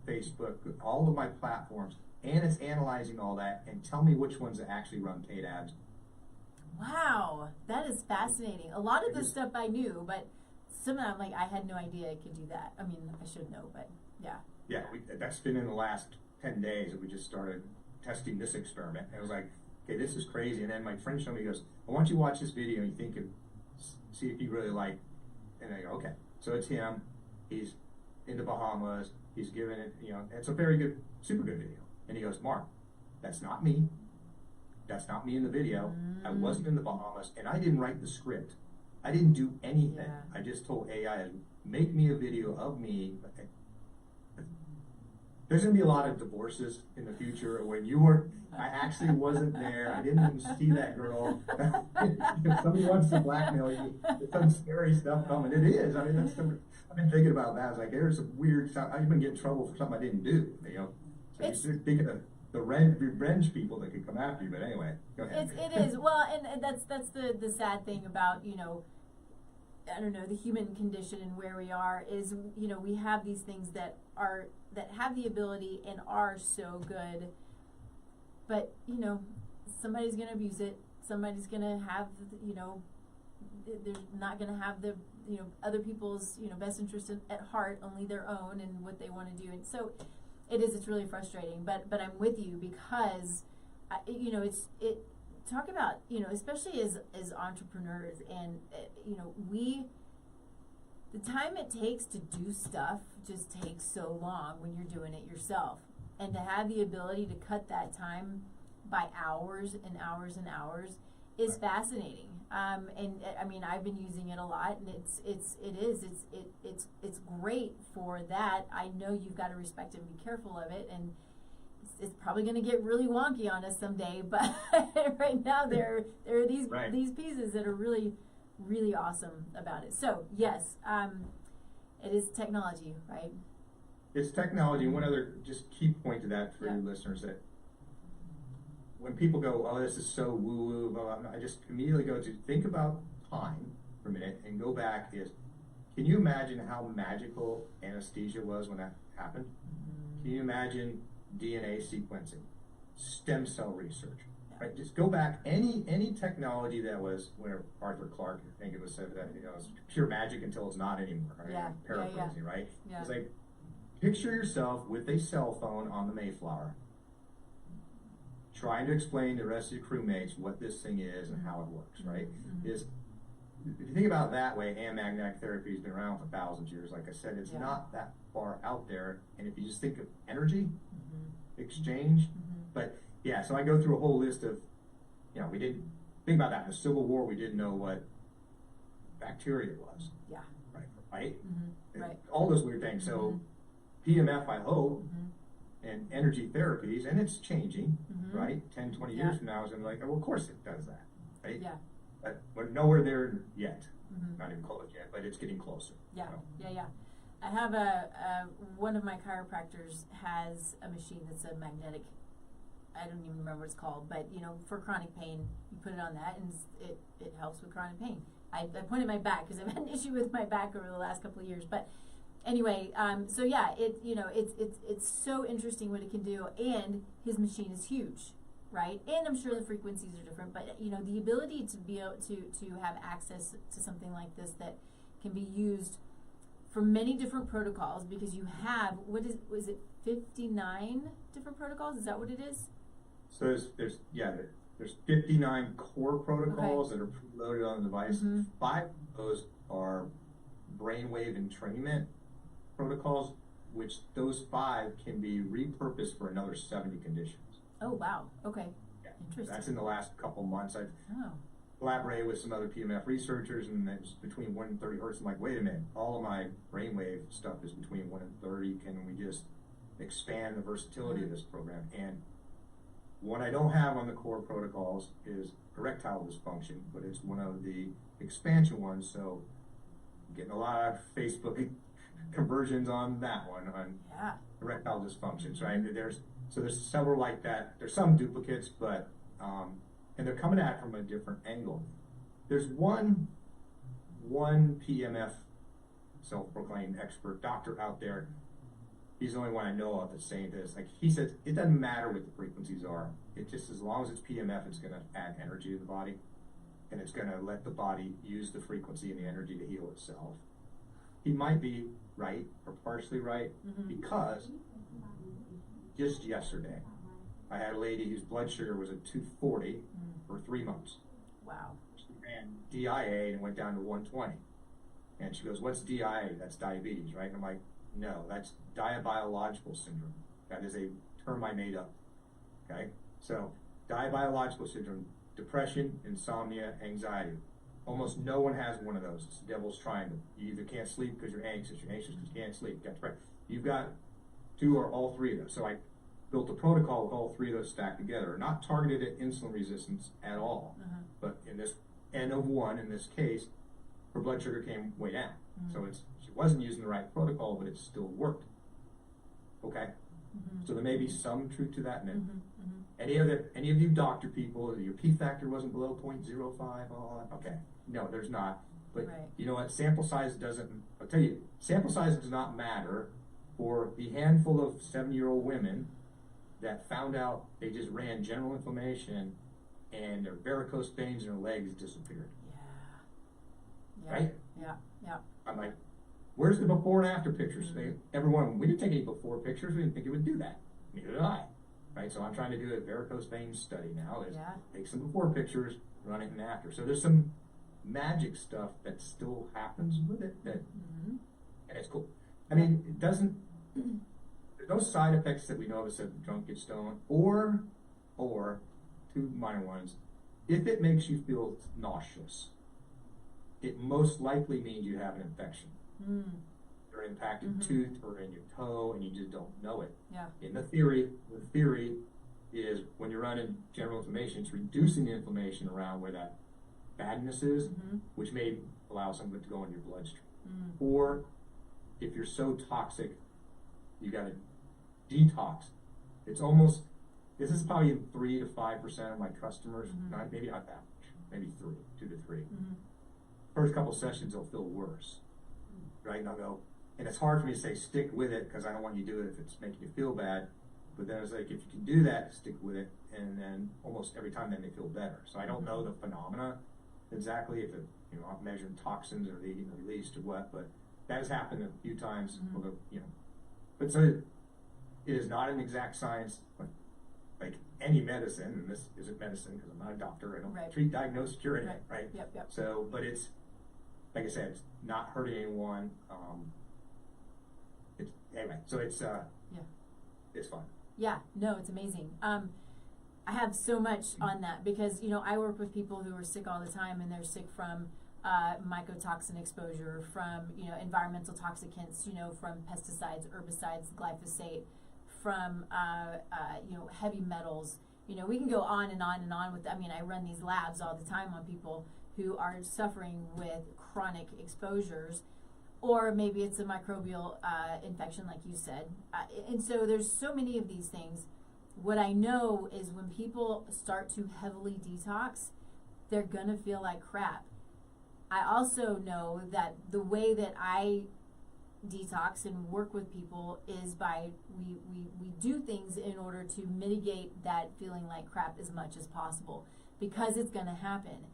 Facebook, all of my platforms, and it's analyzing all that and tell me which ones that actually run paid ads.
Wow, that is fascinating. A lot of this stuff I knew, but some of them, like, I had no idea it could do that. I mean, I should know, but yeah.
Yeah, that's been in the last 10 days that we just started testing this experiment. And I was like, okay, this is crazy. And then my friend showed me, he goes, I want you to watch this video and you think and see if you really like. And I go, okay. So it's him. He's in the Bahamas. He's giving it, it's a very good, super good video. And he goes, Mark, that's not me. That's not me in the video. I wasn't in the Bahamas, and I didn't write the script. I didn't do anything.
Yeah.
I just told AI, make me a video of me. There's going to be a lot of divorces in the future when I actually wasn't there. I didn't even see that girl. If somebody wants to blackmail you, there's some scary stuff coming. It is. I mean, I've been thinking about that. I was like, there's some weird stuff. I've even get in trouble for something I didn't do. So you're thinking of the revenge people that could come after you. But anyway, go ahead.
It is. Well, and that's the sad thing about, I don't know, the human condition and where we are is, we have these things that have the ability and are so good, but, somebody's going to abuse it. Somebody's going to have, they're not going to have the, other people's, best interest at heart, only their own and what they want to do. And so it's really frustrating, but I'm with you because, talk about, especially as entrepreneurs and, the time it takes to do stuff just takes so long when you're doing it yourself. And to have the ability to cut that time by hours and hours and hours is fascinating. And I mean, I've been using it a lot, and it's great for that. I know you've got to respect it and be careful of it, and it's probably going to get really wonky on us someday. But right now, there are these pieces that are really, really awesome about it. So yes, it is technology, right?
It's technology. One other just key point to that for you listeners, that when people go, oh, this is so woo-woo, blah, blah, I just immediately go to think about time for a minute and go back can you imagine how magical anesthesia was when that happened? Can you imagine DNA sequencing, stem cell research? Right? Just go back, any technology that was, where Arthur Clarke, I think it was said that, it's pure magic until it's not anymore. Right?
Yeah.
Paraphrasing, right?
Yeah.
It's like, picture yourself with a cell phone on the Mayflower, trying to explain to the rest of your crewmates what this thing is and how it works, right? If you think about it that way, and magnetic therapy has been around for thousands of years. Like I said, it's not that far out there. And if you just think of energy, exchange, but yeah, so I go through a whole list of, we didn't think about that in the Civil War. We didn't know what bacteria was. Yeah. Right. Right. All those weird things. So PEMF, I hope, and energy therapies, and it's changing, right? 10, 20 years from now, it's going to be like, oh, well, of course it does that, right? Yeah. But we're nowhere there yet. Not even close yet, but it's getting closer.
Yeah, yeah. I have one of my chiropractors has a machine that's a magnetic, I don't even remember what it's called, but, for chronic pain, you put it on that, and it helps with chronic pain. I pointed my back because I've had an issue with my back over the last couple of years, but anyway, so yeah, it's so interesting what it can do, and his machine is huge, right? And I'm sure the frequencies are different, but the ability to be able to have access to something like this that can be used for many different protocols, because you have was it 59 different protocols? Is that what it is?
So there's 59 core protocols that are loaded on the device. 5 of those are brainwave entrainment protocols, which those 5 can be repurposed for another 70 conditions.
Oh wow! Okay,
yeah.
Interesting.
That's in the last couple months. collaborated with some other PMF researchers, and it was between 1 and 30 hertz. I'm like, wait a minute, all of my brainwave stuff is between 1 and 30. Can we just expand the versatility of this program? And what I don't have on the core protocols is erectile dysfunction, but it's one of the expansion ones. So I'm getting a lot of Facebook conversions on that one, on erectile dysfunctions, right? There's several like that. There's some duplicates, but and they're coming at it from a different angle. There's one PMF self-proclaimed expert doctor out there. He's the only one I know of that's saying this. Like, he says, it doesn't matter what the frequencies are. It just, as long as it's PMF, it's going to add energy to the body, and it's going to let the body use the frequency and the energy to heal itself. He might be right or partially right, because just yesterday, I had a lady whose blood sugar was at 240 for 3 months.
Wow.
She ran DIA and went down to 120. And she goes, what's DIA? That's diabetes, right? And I'm like, no, that's diabiological syndrome. That is a term I made up. Okay? So, diabiological syndrome, depression, insomnia, anxiety. Almost no one has one of those. It's the devil's triangle. You either can't sleep because you're anxious because you can't sleep. You've got 2 or all 3 of those. So I built a protocol with all 3 of those stacked together, not targeted at insulin resistance at all, but in this N of 1, in this case, her blood sugar came way down. So she wasn't using the right protocol, but it still worked. Okay? So there may be some truth to that myth. Any of you doctor people, your P factor wasn't below 0.05, all that? Okay. No, there's not. But you know what? Sample size doesn't, I'll tell you, sample size does not matter for the handful of 7-year-old women that found out they just ran general inflammation and their varicose veins in their legs disappeared. Right?
Yeah.
I'm like, where's the before and after pictures? Everyone, we didn't take any before pictures. We didn't think it would do that. Neither did I. Right? So I'm trying to do a varicose vein study now. Is take some before pictures, run it in after. So there's some magic stuff that still happens with it that, and it's cool. I mean, it doesn't, there's no side effects that we know of except drunk get stoned, or 2 minor ones. If it makes you feel nauseous, it most likely means you have an infection. Or an impacted tooth or in your toe, and you just don't know it. In the theory is when you're running general inflammation, it's reducing the inflammation around where that badness is, which may allow some of it to go in your bloodstream. Or if you're so toxic, you got to detox. It's almost, this is probably in 3 to 5% of my customers, maybe not that much, maybe 2 to 3. First couple sessions, they'll feel worse, right? And I'll go, and it's hard for me to say stick with it because I don't want you to do it if it's making you feel bad. But then it's like, if you can do that, stick with it, and then almost every time then they feel better. So I don't know the phenomena exactly, if it, I'm measuring toxins or being released or what, but that has happened a few times. But so it is not an exact science, but like any medicine, and this isn't medicine because I'm not a doctor. I don't treat, diagnose, cure anything, right?
Yep.
So, but it's, like I said, it's not hurting anyone. Anyway, so it's it's fun.
Yeah, no, it's amazing. I have so much on that because I work with people who are sick all the time, and they're sick from mycotoxin exposure, from environmental toxicants, from pesticides, herbicides, glyphosate, from heavy metals. We can go on and on and on with. I run these labs all the time on people who are suffering with chronic exposures. Or maybe it's a microbial infection, like you said. And so there's so many of these things. What I know is when people start to heavily detox, they're going to feel like crap. I also know that the way that I detox and work with people is by we do things in order to mitigate that feeling like crap as much as possible, because it's going to happen.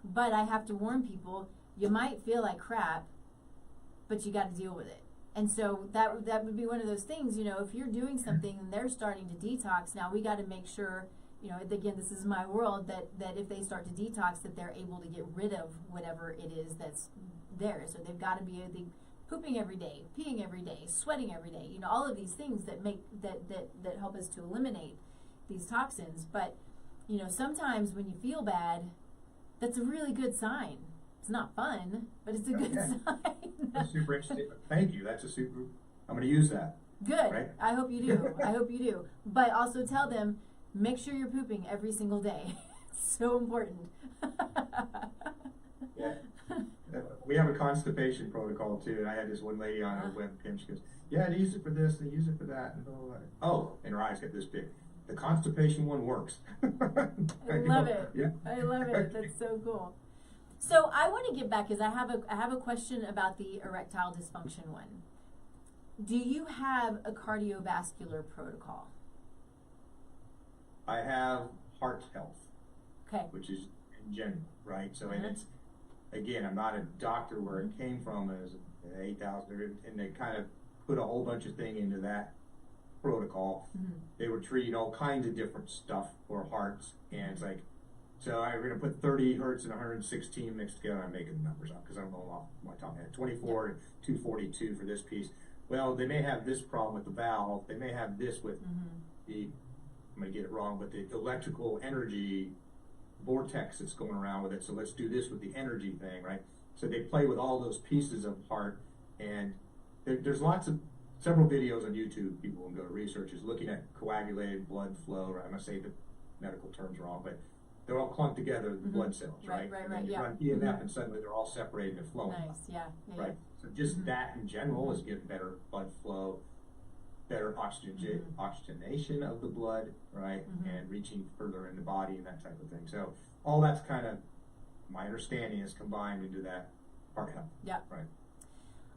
But I have to warn people, you might feel like crap, but you got to deal with it. And so that would be one of those things, if you're doing something and they're starting to detox, now we got to make sure, again, this is my world, that if they start to detox, that they're able to get rid of whatever it is that's there. So they've got to be pooping every day, peeing every day, sweating every day, all of these things that make that help us to eliminate these toxins. But sometimes when you feel bad, That's a really good sign. It's not fun, but it's a good sign.
That's super interesting. Thank you. That's I'm going to use that.
Good.
Right?
I hope you do. I hope you do. But also tell them, make sure you're pooping every single day. It's so important.
Yeah. We have a constipation protocol too, and I had this one lady on a webcam. She goes, "Yeah, I use it for this, and I use it for that." And oh, and her eyes get this big. The constipation one works.
I love it. Yeah. I love it. That's so cool. So I want to get back because I have a question about the erectile dysfunction one. Do you have a cardiovascular protocol?
I have heart health.
Okay.
Which is in general, right? So, and it's, again, I'm not a doctor where it came from as 8,000, and they kind of put a whole bunch of thing into that protocol. They were treating all kinds of different stuff for hearts, and it's like, so I'm going to put 30 hertz and 116 mixed together. I'm making the numbers up because I don't know off my top of my head. 24 and 242 for this piece. Well, they may have this problem with the valve. They may have this with the, I'm going to get it wrong, but the electrical energy vortex that's going around with it. So let's do this with the energy thing, right? So they play with all those pieces of heart, and there's several videos on YouTube. People can go to research is looking at coagulated blood flow. Right? I'm going to say the medical terms wrong, but they're all clumped together, the blood cells, right?
Right,
and you run PEMF, and suddenly they're all separated and flowing.
Nice, yeah.
Right. So just that in general is getting better blood flow, better oxygenation of the blood, right, and reaching further in the body and that type of thing. So all that's kind of, my understanding, is combined into that heart health.
Yeah.
Right.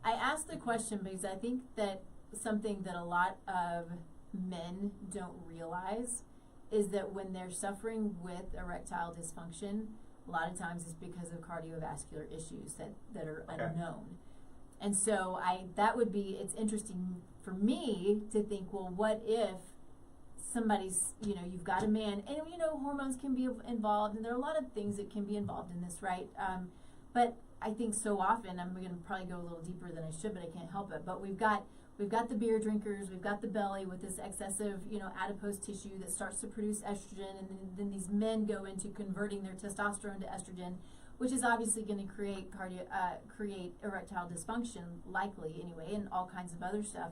I asked the question because I think that something that a lot of men don't realize is that when they're suffering with erectile dysfunction, a lot of times it's because of cardiovascular issues that are unknown. And so it's interesting for me to think, well, what if somebody's, you've got a man, and hormones can be involved, and there are a lot of things that can be involved in this, right? But I think so often, I'm going to probably go a little deeper than I should, but I can't help it. But we've got the beer drinkers, we've got the belly with this excessive, adipose tissue that starts to produce estrogen, and then these men go into converting their testosterone to estrogen, which is obviously going to create erectile dysfunction, likely anyway, and all kinds of other stuff.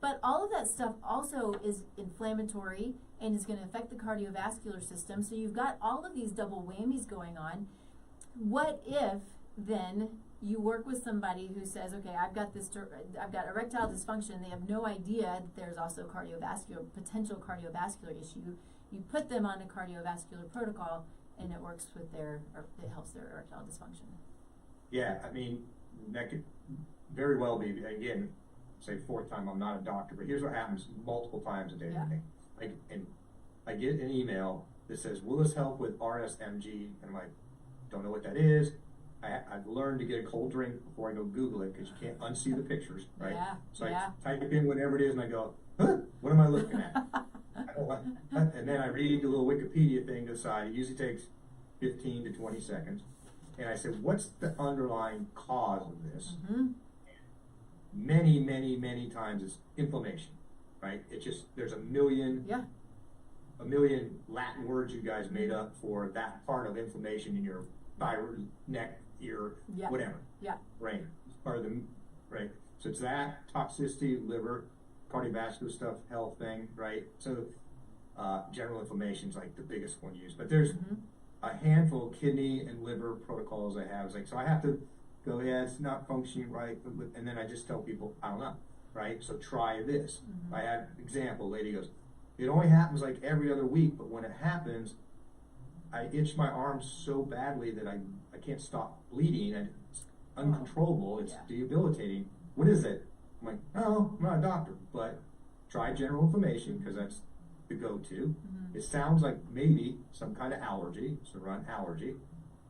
But all of that stuff also is inflammatory and is going to affect the cardiovascular system. So you've got all of these double whammies going on. What if then you work with somebody who says, okay, I've got erectile dysfunction. They have no idea that there's also potential cardiovascular issue. You put them on a cardiovascular protocol, and it works with it helps their erectile dysfunction. Yeah,
I mean, that could very well be, again, say fourth time, I'm not a doctor, but here's what happens multiple times a day to me. And I get an email that says, will this help with RSMG? And I'm like, don't know what that is. I've learned to get a cold drink before I go Google it because you can't unsee the pictures, right? So I type in whatever it is, and I go, what am I looking at? And then I read the little Wikipedia thing to the side. It usually takes 15 to 20 seconds. And I said, what's the underlying cause of this? Many, many, many times it's inflammation, right? It's just, there's a million Latin words you guys made up for that part of inflammation in your thyroid, neck, ear, whatever. Brain. It's part of the, right? So it's that, toxicity, liver, cardiovascular stuff, health thing, right? So general inflammation is like the biggest one used. But there's a handful of kidney and liver protocols I have. It's like, so I have to go, it's not functioning right. And then I just tell people, I don't know, right? So try this. I had an example, lady goes, it only happens like every other week, but when it happens, I itch my arms so badly that I can't stop bleeding, and it's uncontrollable. It's debilitating. What is it? I'm like, no, I'm not a doctor, but try general inflammation because that's the go-to. It sounds like maybe some kind of allergy, so run allergy.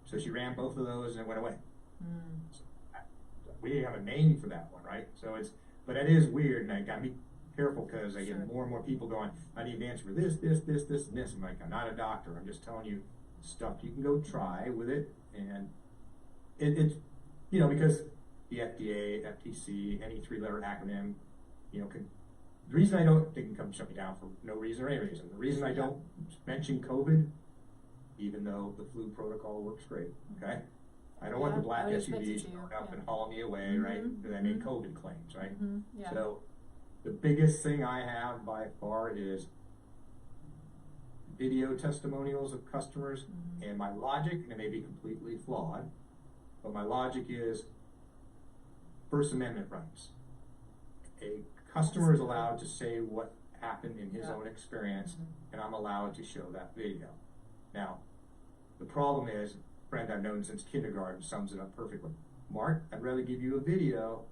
So she ran both of those and it went away. So we have a name for that one, right? So but it is weird, and I gotta be careful because I get more and more people going, I need an answer for this, this, this, this, and this. I'm like, I'm not a doctor. I'm just telling you stuff you can go try with it, and it's because the FDA, FTC, any three-letter acronym, the reason they can come shut me down for no reason or any reason. The reason I don't mention COVID even though the flu protocol works great, okay? I don't want the black SUVs showing up and hauling me away, right? Because I made COVID claims, right? So the biggest thing I have by far is video testimonials of customers, and my logic, and it may be completely flawed, but my logic is First Amendment rights. A customer is allowed to say what happened in his own experience, and I'm allowed to show that video. Now, the problem is, a friend I've known since kindergarten sums it up perfectly. Mark, I'd rather give you a video,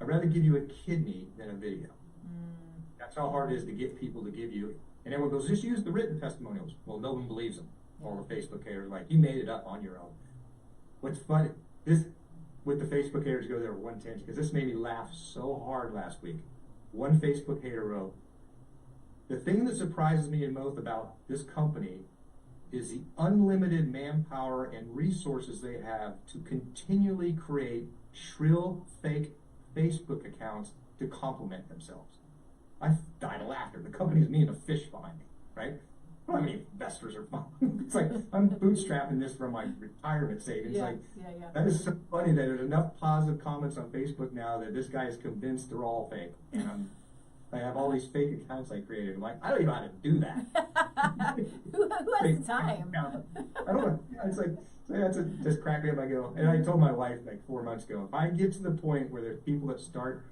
I'd rather give you a kidney than a video. That's how hard it is to get people to give you. And everyone goes, just use the written testimonials. Well, no one believes them. All the Facebook haters are like, you made it up on your own. What's funny, this, with the Facebook haters go there one tangent, because this made me laugh so hard last week. One Facebook hater wrote, the thing that surprises me most about this company is the unlimited manpower and resources they have to continually create shrill, fake Facebook accounts to complement themselves. I died of laughter. The company's me and a fish behind me, right? I don't have any investors or fun. It's like, I'm bootstrapping this from my retirement savings. That is so funny that there's enough positive comments on Facebook now that this guy is convinced they're all fake. And I have all these fake accounts I created. I'm like, I don't even know how to do that.
Who has the time?
I don't know. It's like, just crack me up. I go, and I told my wife like 4 months ago, if I get to the point where there's people that start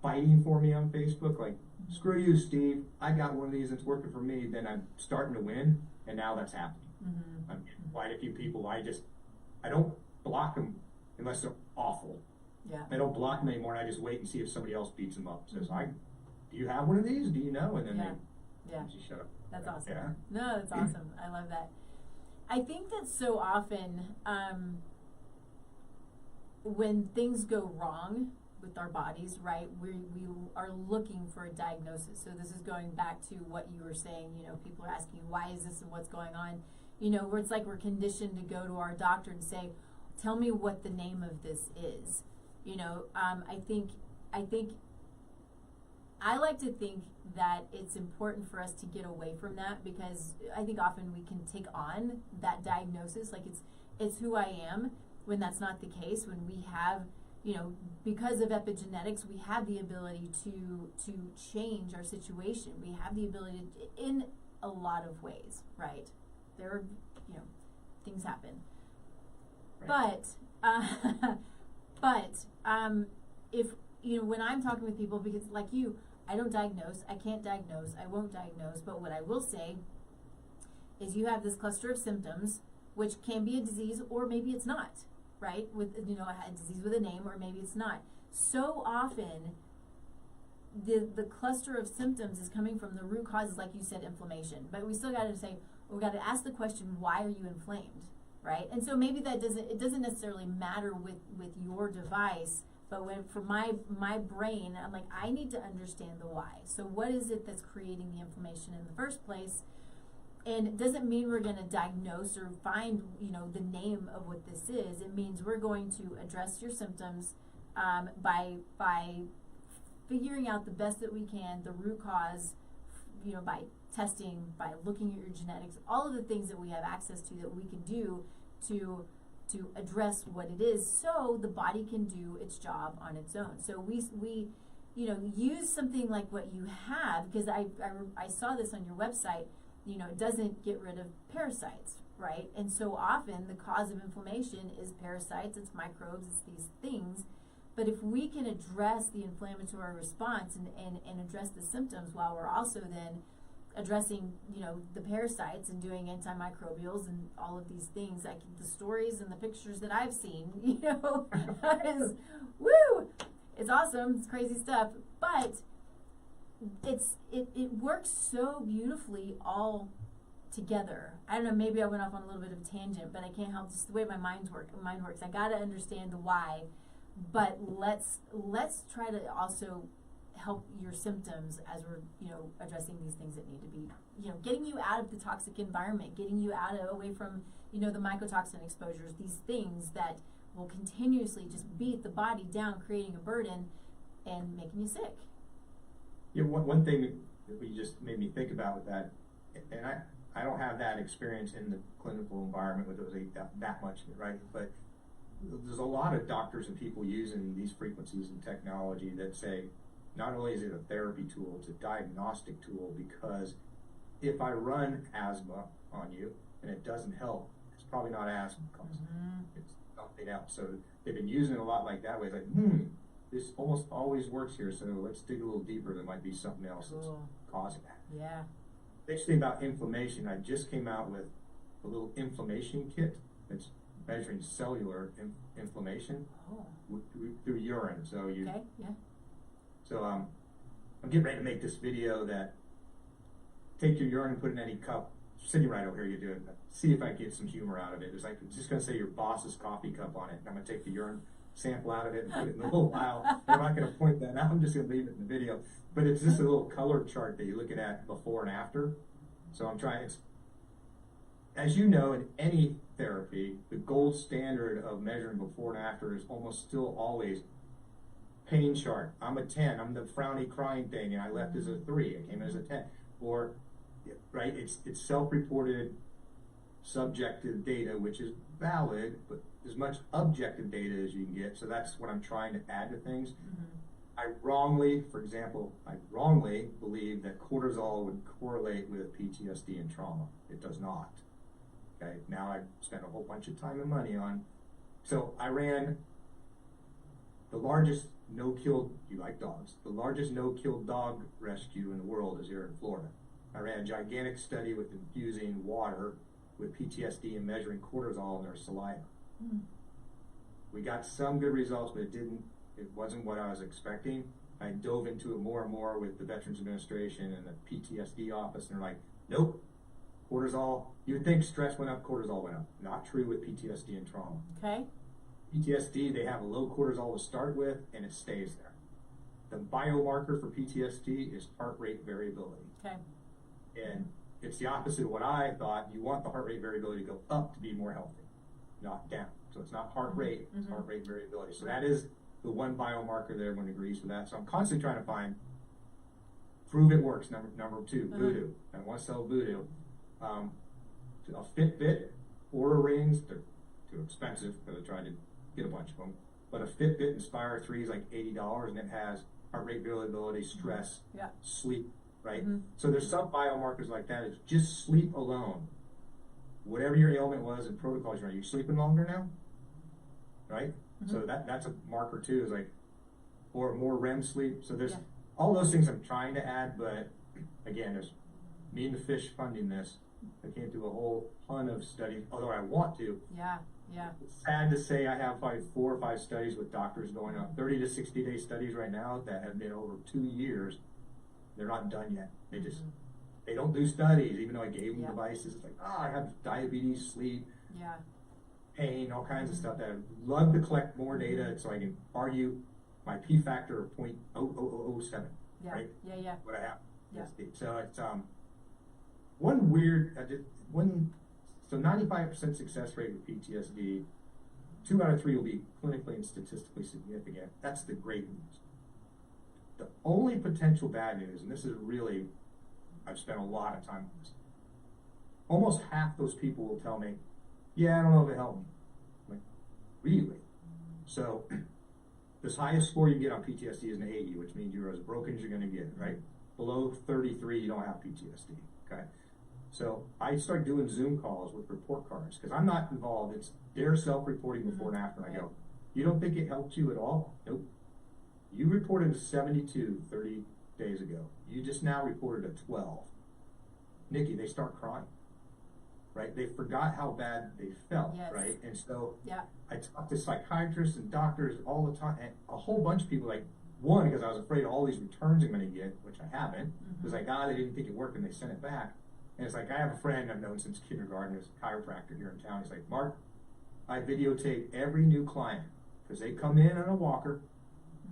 fighting for me on Facebook, like, screw you, Steve, I got one of these, it's working for me, then I'm starting to win, and now that's happening. I'm getting quite a few people. I don't block them unless they're awful. I don't block them anymore, and I just wait and see if somebody else beats them up. Says, do you have one of these? Do you know? And then they just shut up.
That's awesome. No, that's awesome. I love that. I think that so often when things go wrong with our bodies, right, we are looking for a diagnosis. So this is going back to what you were saying, people are asking, why is this and what's going on? Where it's like we're conditioned to go to our doctor and say, tell me what the name of this is. I like to think that it's important for us to get away from that, because I think often we can take on that diagnosis, like it's who I am, when that's not the case, when we have, because of epigenetics, we have the ability to change our situation. We have the ability to, in a lot of ways, right? There are, things happen. Right. But if, when I'm talking with people, because like you, I don't diagnose, I can't diagnose, I won't diagnose, but what I will say is you have this cluster of symptoms, which can be a disease or maybe it's not, right? With, a disease with a name, or maybe it's not. So often, the cluster of symptoms is coming from the root causes, like you said, inflammation. But we still got to say, we got to ask the question, why are you inflamed, right? And so maybe it doesn't necessarily matter with your device, but for my brain, I'm like, I need to understand the why. So what is it that's creating the inflammation in the first place? And it doesn't mean we're going to diagnose or find, the name of what this is. It means we're going to address your symptoms by figuring out the best that we can, the root cause, by testing, by looking at your genetics, all of the things that we have access to that we can do to address what it is, so the body can do its job on its own. So we use something like what you have, because I saw this on your website. It doesn't get rid of parasites, right? And so often the cause of inflammation is parasites, it's microbes, it's these things. But if we can address the inflammatory response and address the symptoms, while we're also then addressing, the parasites and doing antimicrobials and all of these things, like the stories and the pictures that I've seen, is woo! It's awesome, it's crazy stuff, but it works so beautifully all together. I don't know, maybe I went off on a little bit of a tangent, but I can't help, just the way my mind works. I gotta understand the why, but let's try to also help your symptoms as we're addressing these things that need to be, getting you out of the toxic environment, getting you away from the mycotoxin exposures, these things that will continuously just beat the body down, creating a burden and making you sick.
One thing that you just made me think about with that, and I don't have that experience in the clinical environment with those that much of it, right? But there's a lot of doctors and people using these frequencies and technology that say, not only is it a therapy tool, it's a diagnostic tool, because if I run asthma on you and it doesn't help, it's probably not asthma causing it. It's something else. So they've been using it a lot like that way. It's like, this almost always works here, so let's dig a little deeper. There might be something else that's causing that.
Yeah.
Next thing about inflammation, I just came out with a little inflammation kit that's measuring cellular inflammation through urine. So you,
okay, yeah.
So I'm getting ready to make this video that take your urine and put it in any cup. Sitting right over here, you do it. See if I get some humor out of it. It's like, it's just going to say your boss's coffee cup on it. And I'm going to take the urine sample out of it and put it in the little vial. I'm not going to point that out. I'm just going to leave it in the video. But it's just a little color chart that you're looking at before and after. So I'm trying, as you know, in any therapy, the gold standard of measuring before and after is almost still always pain chart. I'm a 10. I'm the frowny crying thing, and I left as a 3. I came in as a 10. Or, right, it's self-reported subjective data, which is valid, but as much objective data as you can get. So that's what I'm trying to add to things. I wrongly believe that cortisol would correlate with PTSD and trauma. It does not. Okay, now I've spent a whole bunch of time and money on. So I ran the largest no-kill, you like dogs, the largest no-kill dog rescue in the world is here in Florida. I ran a gigantic study with infusing water with PTSD and measuring cortisol in their saliva. We got some good results, but it wasn't what I was expecting. I dove into it more and more with the Veterans Administration and the PTSD office, and they're like, nope, cortisol, you'd think stress went up, cortisol went up. Not true with PTSD and trauma.
Okay.
PTSD, they have a low cortisol to start with, and it stays there. The biomarker for PTSD is heart rate variability.
Okay.
And it's the opposite of what I thought. You want the heart rate variability to go up to be more healthy, not down. So it's not heart rate, it's heart rate variability. So that is the one biomarker there, everyone agrees with that. So I'm constantly trying to find, prove it works, number 2, voodoo. I want to sell voodoo. A Fitbit, Oura Rings, they're too expensive because I tried to get a bunch of them. But a Fitbit Inspire 3 is like $80, and it has heart rate variability, stress, sleep, right? So there's some biomarkers like that. It's just sleep alone. Whatever your ailment was and protocols you're on, are you sleeping longer now? Right? So that's a marker too, is like, or more REM sleep. So there's all those things I'm trying to add, but again, there's me and the fish funding this. I can't do a whole ton of studies, although I want to.
Yeah.
It's sad to say I have probably 4 or 5 studies with doctors going on, 30 to 60 day studies right now that have been over 2 years. They're not done yet. They just, they don't do studies, even though I gave them devices. It's like, I have diabetes, sleep, pain, all kinds of stuff that I'd love to collect more data so I can argue my P factor of 0.0007, right? What I have. So it's, one weird, so 95% success rate with PTSD, 2 out of 3 will be clinically and statistically significant. That's the great news. The only potential bad news, and this is really, I've spent a lot of time on this, almost half those people will tell me, yeah, I don't know if it helped me. I'm like, really? So this highest score you get on PTSD is an 80, which means you're as broken as you're going to get, right? Below 33, you don't have PTSD, okay? So I start doing Zoom calls with report cards because I'm not involved. It's their self-reporting before and after. And I go, you don't think it helped you at all? Nope. You reported a 72 30 days ago. You just now reported a 12. Nikki, they start crying, right? They forgot how bad they felt, right? And so I talk to psychiatrists and doctors all the time, and a whole bunch of people, like, one, because I was afraid of all these returns I'm going to get, which I haven't. It was like, they didn't think it worked, and they sent it back. And it's like, I have a friend I've known since kindergarten who's a chiropractor here in town. He's like, Mark, I videotape every new client because they come in on a walker.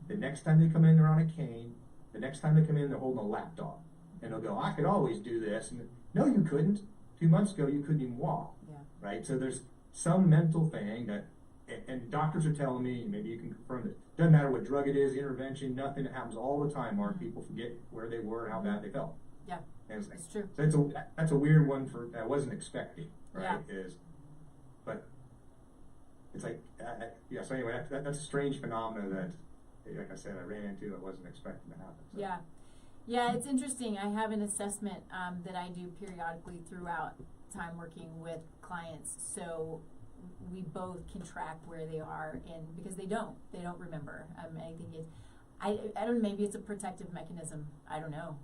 The next time they come in, they're on a cane. The next time they come in, they're holding a lap dog. And they'll go, I could always do this. And no, you couldn't. 2 months ago, you couldn't even walk. Right? So there's some mental thing that, and doctors are telling me, maybe you can confirm this, doesn't matter what drug it is, intervention, nothing. It happens all the time, Mark. People forget where they were and how bad they felt. And it's like,
It's true.
so that's a weird one I wasn't expecting, right?
Yeah.
But it's like, yeah, so anyway, that's a strange phenomenon that, like I said, I ran into, I wasn't expecting to happen. So.
Yeah. Yeah, it's interesting. I have an assessment that I do periodically throughout time working with clients, so we both can track where they are, and because they don't remember. I think it's, I don't know, maybe it's a protective mechanism. I don't know.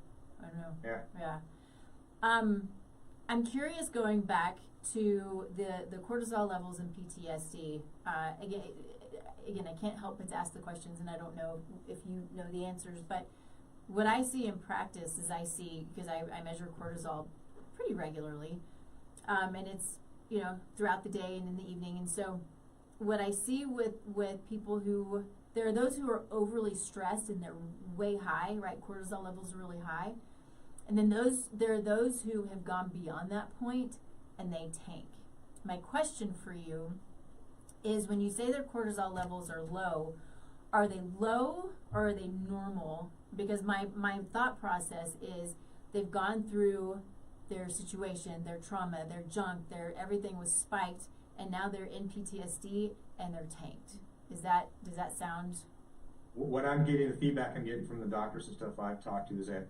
Yeah. I'm curious, going back to the cortisol levels in PTSD. Again, I can't help but to ask the questions, and I don't know if you know the answers, but what I see in practice is because I measure cortisol pretty regularly, and it's, throughout the day and in the evening. And so what I see with people who, there are those who are overly stressed and they're way high, right? Cortisol levels are really high. And then there are those who have gone beyond that point and they tank. My question for you is, when you say their cortisol levels are low or are they normal? Because my thought process is they've gone through their situation, their trauma, their junk, everything was spiked, and now they're in PTSD and they're tanked. Does that sound?
What I'm getting, the feedback I'm getting from the doctors and stuff I've talked to, is that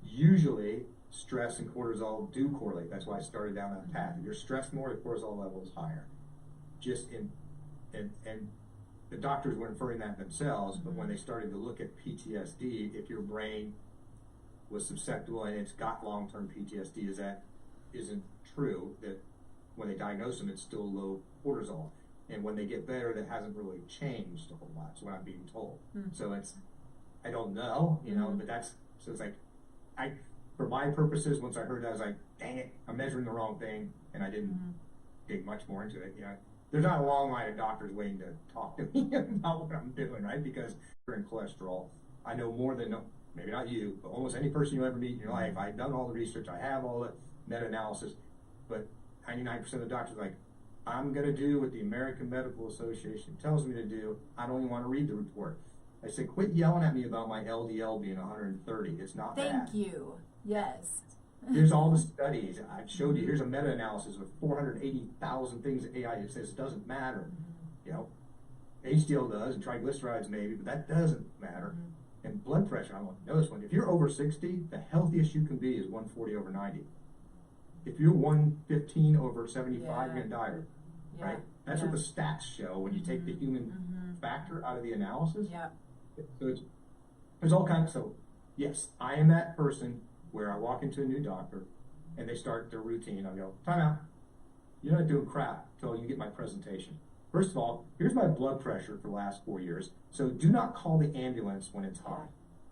usually stress and cortisol do correlate. That's why I started down that path. If you're stressed more, the cortisol level is higher. And the doctors were inferring that themselves, but when they started to look at PTSD, if your brain was susceptible and it's got long-term PTSD, that isn't true, that when they diagnose them, it's still low cortisol. And when they get better, that hasn't really changed a whole lot. That's what I'm being told. So I don't know, but so it's like, for my purposes, once I heard that, I was like, dang it, I'm measuring the wrong thing, and I didn't dig much more into it. There's not a long line of doctors waiting to talk to me about what I'm doing, right? Because in cholesterol, I know more than, maybe not you, but almost any person you ever meet in your life. I've done all the research, I have all the meta-analysis, but 99% of the doctors are like, I'm going to do what the American Medical Association tells me to do. I don't even want to read the report. I said, quit yelling at me about my LDL being 130. It's not bad.
Thank you. Yes.
Here's all the studies I've showed you. Here's a meta-analysis with 480,000 things that AI says it doesn't matter. HDL does, and triglycerides maybe, but that doesn't matter. And blood pressure, I want to know this one. If you're over 60, the healthiest you can be is 140 over 90. If you're 115 over 75, you're going to die. Right? That's what the stats show when you take the human factor out of the analysis. So there's all kinds. So yes, I am that person where I walk into a new doctor and they start their routine. I go, time out. You're not doing crap until you get my presentation. First of all, here's my blood pressure for the last 4 years. So do not call the ambulance when it's high.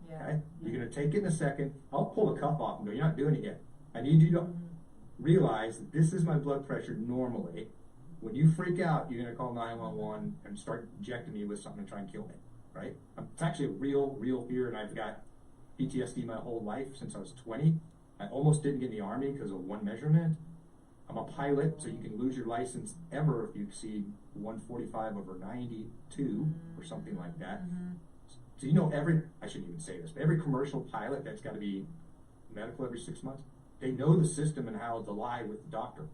Okay? You're going to take it in a second. I'll pull the cuff off and go, you're not doing it yet. I need you to realize that this is my blood pressure normally. When you freak out, you're going to call 911 and start injecting me with something to try and kill me, right? It's actually a real fear, and I've got PTSD my whole life since I was 20. I almost didn't get in the Army because of one measurement. I'm a pilot, so you can lose your license ever if you exceed 145 over 92 or something like that. So I shouldn't even say this, but every commercial pilot that's got to be medical every 6 months, they know the system and how to lie with the doctor.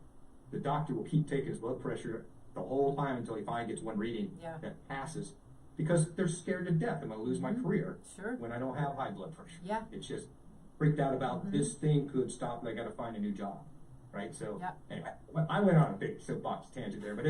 The doctor will keep taking his blood pressure the whole time until he finally gets one reading that passes, because they're scared to death. I'm going to lose my career when I don't have high blood pressure. It's just freaked out about this thing could stop and I got to find a new job, right? So anyway, I went on a big soapbox tangent there, but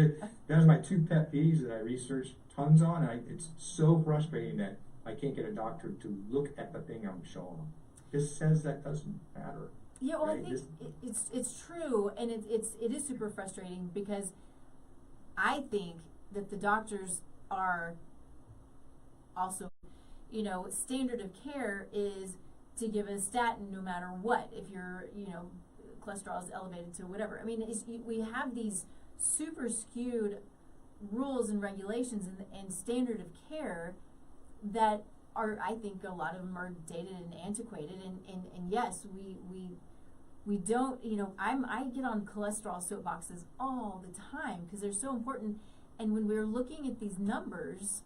that was my two pet peeves that I researched tons on, and it's so frustrating that I can't get a doctor to look at the thing I'm showing them. This says that doesn't matter.
Yeah, well, right? I think it's true, and it is super frustrating, because I think that the doctors are also, standard of care is to give a statin no matter what. If your cholesterol is elevated to whatever. I mean, we have these super skewed rules and regulations and standard of care that are, I think, a lot of them are dated and antiquated. And yes, we don't, I get on cholesterol soapboxes all the time because they're so important. And when we're looking at these numbers,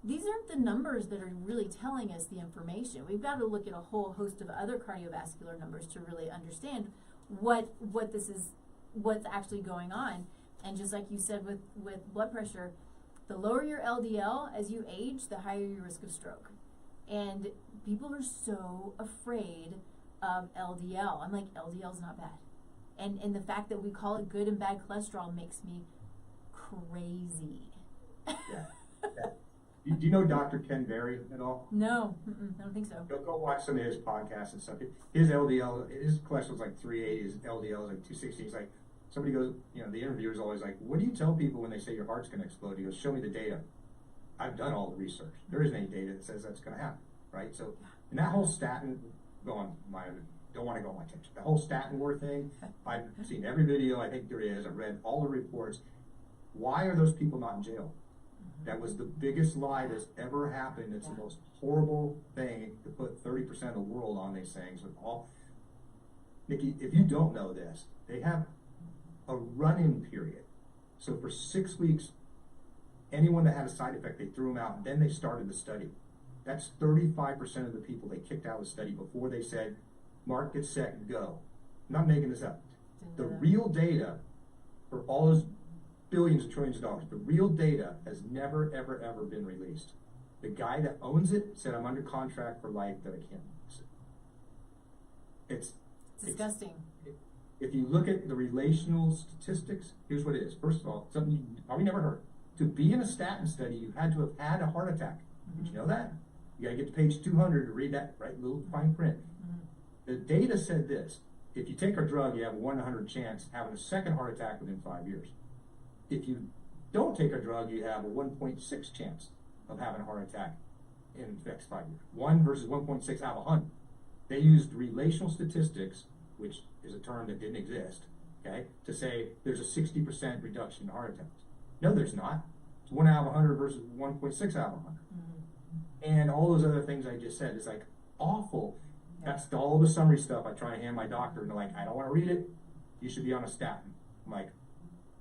these aren't the numbers that are really telling us the information. We've got to look at a whole host of other cardiovascular numbers to really understand what this is, what's actually going on. And just like you said with blood pressure, the lower your LDL as you age, the higher your risk of stroke. And people are so afraid of LDL. I'm like, LDL's not bad. And the fact that we call it good and bad cholesterol makes me crazy.
Yeah. Do you know Dr. Ken Berry at all?
No, I don't think so.
Go watch some of his podcasts and stuff. His LDL, his cholesterol's like 380, his LDL is like 260. He's like, somebody goes, the interviewer's always like, what do you tell people when they say your heart's going to explode? He goes, show me the data. I've done all the research. There isn't any data that says that's going to happen, right? So, and that whole statin, don't want to go on my tangent. The whole statin war thing, I've seen every video I think there is. I've read all the reports. Why are those people not in jail? That was the biggest lie that's ever happened. It's the most horrible thing to put 30% of the world on these things. With all, Nikki, if you don't know this, they have a run-in period. So for 6 weeks, anyone that had a side effect, they threw them out, and then they started the study. That's 35% of the people they kicked out of the study before they said, Mark, get set, go. I'm not making this up. The real data for all those billions of trillions of dollars, the real data has never, ever, ever been released. The guy that owns it said, I'm under contract for life that I can't release it. It's
disgusting.
If you look at the relational statistics, here's what it is. First of all, something you probably never heard. To be in a statin study, you had to have had a heart attack. Did you know that? You got to get to page 200 to read that, right? Little fine print. The data said this. If you take our drug, you have a 1 in 100 chance of having a second heart attack within 5 years. If you don't take a drug, you have a 1.6 chance of having a heart attack in the next 5 years. 1 versus 1.6 out of 100. They used relational statistics, which is a term that didn't exist, okay, to say there's a 60% reduction in heart attacks. No, there's not. It's 1 out of 100 versus 1.6 out of 100. And all those other things I just said is like awful. That's all the summary stuff I try to hand my doctor, and they're like, I don't want to read it. You should be on a statin. I'm like,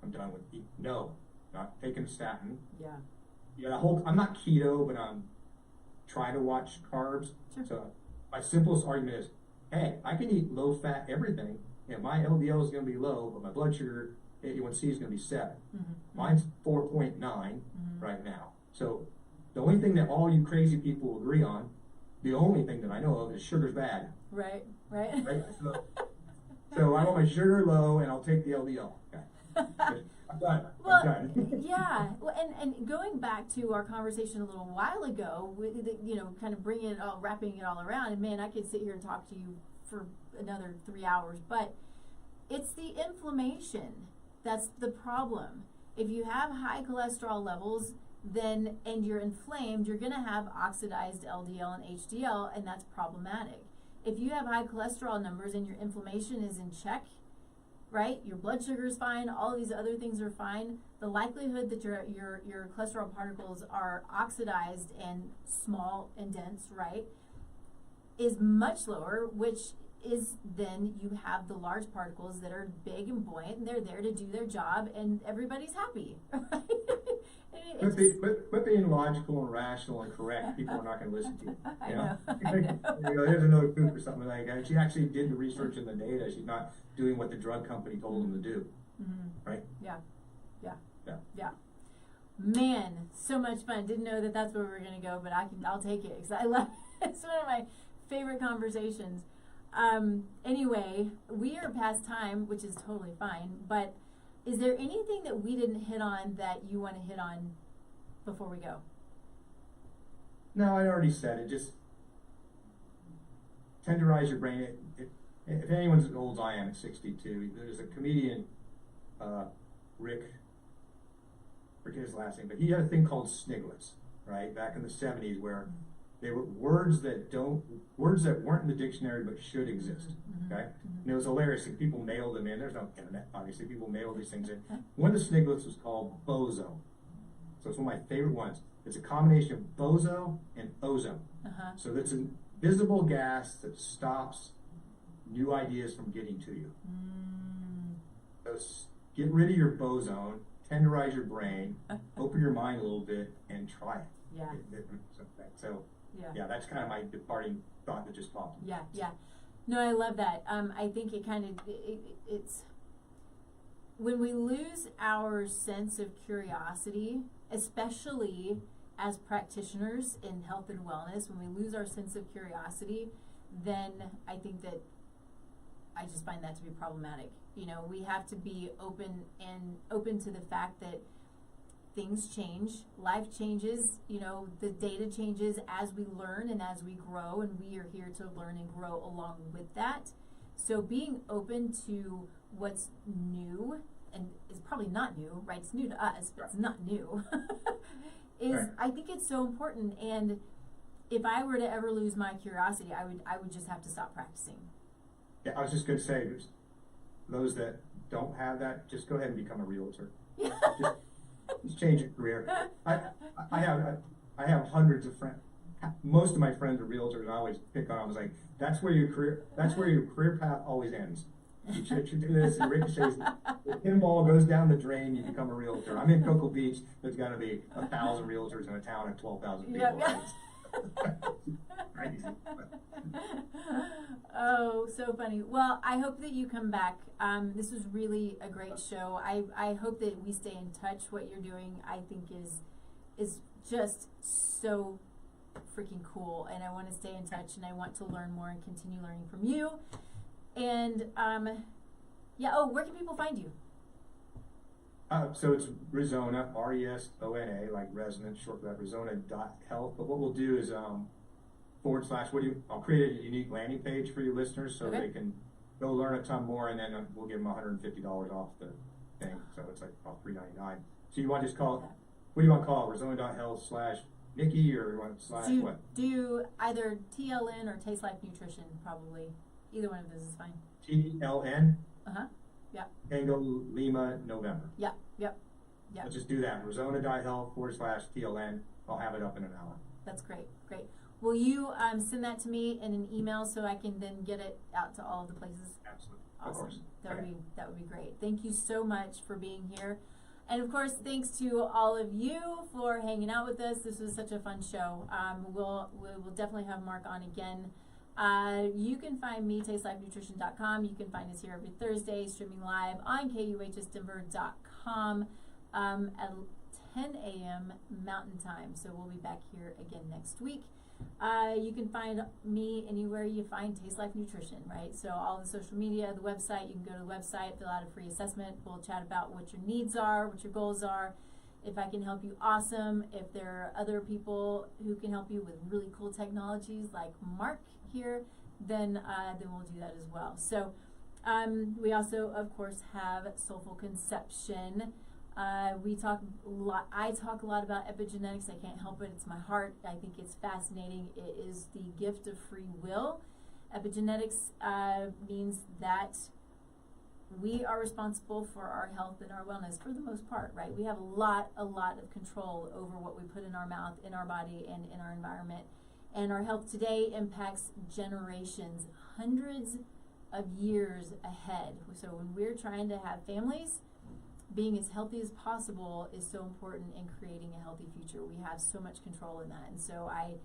I'm done with it. No, not taking a statin. Yeah, I'm not keto, but I'm trying to watch carbs. Sure. So my simplest argument is, hey, I can eat low-fat everything, and my LDL is going to be low, but my blood sugar A1C is going to be 7. Mine's 4.9 right now. So the only thing that all you crazy people agree on, the only thing that I know of is sugar's bad.
Right?
So I want my sugar low, and I'll take the LDL. Okay. I'm done.
Well,
I'm done.
Yeah. Well, and going back to our conversation a little while ago, kind of bringing it all, wrapping it all around, and man, I could sit here and talk to you for another 3 hours, but it's the inflammation that's the problem. If you have high cholesterol levels, and you're inflamed, you're going to have oxidized LDL and HDL, and that's problematic. If you have high cholesterol numbers and your inflammation is in check, right, your blood sugar is fine, all of these other things are fine, the likelihood that your cholesterol particles are oxidized and small and dense, right, is much lower, which is then you have the large particles that are big and buoyant, and they're there to do their job, and everybody's happy, right?
But being logical and rational and correct, people are not going to listen to you.
I know.
There's another poop or something like that. She actually did the research and the data. She's not doing what the drug company told them to do. Right?
Yeah. Man, so much fun. Didn't know that that's where we were going to go, but I'll take it because I love it. It's one of my favorite conversations. Anyway, we are past time, which is totally fine, but is there anything that we didn't hit on that you want to hit on before we go?
No, I already said it. Just tenderize your brain. If anyone's as old as I am at 62, there's a comedian, Rick, forget his last name, but he had a thing called sniglets, right, back in the 70s, where they were words that weren't in the dictionary but should exist. Okay, and it was hilarious. And people mailed them in. There's no internet, obviously. People mailed these things in. One of the sniglets was called bozo. So it's one of my favorite ones. It's a combination of bozo and ozone. So that's a visible gas that stops new ideas from getting to you. So get rid of your boson, tenderize your brain, open your mind a little bit, and try it.
Yeah.
So
Yeah.
yeah, that's kind of my departing thought that just popped.
Yeah, yeah. No, I love that. I think it kind of, it's, when we lose our sense of curiosity, especially as practitioners in health and wellness, when we lose our sense of curiosity, then I think that I just find that to be problematic. You know, we have to be open to the fact that things change, life changes, you know, the data changes as we learn and as we grow, and we are here to learn and grow along with that. So being open to what's new, and it's probably not new, right? It's new to us, but it's not new, is,
right.
I think it's so important. And if I were to ever lose my curiosity, I would just have to stop practicing.
Yeah, I was just going to say, those that don't have that, just go ahead and become a realtor. Just change your career. I have hundreds of friends. Most of my friends are realtors, and I always pick on them. I was like, that's where your career path always ends. You should do this, and ricochets. The pinball goes down the drain. You become a realtor. I'm in Cocoa Beach. There's got to be 1,000 realtors in a town of 12,000 people.
Yep.
Right? Crazy.
Oh, so funny. Well, I hope that you come back. This was really a great show. I hope that we stay in touch. What you're doing, I think, is just so freaking cool, and I want to stay in touch, and I want to learn more and continue learning from you. And yeah. Oh, where can people find you?
So it's Resona, RESONA, like resonance, short for that, Resona.health. But what we'll do is / I'll create a unique landing page for your listeners so they can go learn a ton more, and then we'll give them $150 off the thing. So it's like about $3.99. So you want to just call it, what do you want to call it? Resona.health / Nikki, or you want / what?
Do either TLN or Taste Life Nutrition, probably. Either one of those is fine.
TLN?
Uh-huh. Yeah.
Tango Lima November.
Yeah. Yep. Yeah.
Let's just do that. Resona.health / TLN. I'll have it up in an hour.
That's great. Great. Will you send that to me in an email so I can then get it out to all of the places?
Absolutely.
Awesome.
Of course.
That would be great. Thank you so much for being here. And of course, thanks to all of you for hanging out with us. This was such a fun show. We'll definitely have Mark on again. You can find me, tastelifenutrition.com. You can find us here every Thursday, streaming live on KUHSdenver.com at 10 a.m. Mountain Time. So we'll be back here again next week. You can find me anywhere you find Taste Life Nutrition, right? So all the social media, the website, you can go to the website, fill out a free assessment. We'll chat about what your needs are, what your goals are. If I can help you, awesome. If there are other people who can help you with really cool technologies like Mark here, then we'll do that as well. So we also, of course, have Soulful Conception. I talk a lot about epigenetics. I can't help it. It's my heart. I think it's fascinating. It is the gift of free will. Epigenetics means that we are responsible for our health and our wellness for the most part, right? We have a lot of control over what we put in our mouth, in our body, and in our environment. And our health today impacts generations, hundreds of years ahead. So when we're trying to have families, being as healthy as possible is so important in creating a healthy future. We have so much control in that. And so I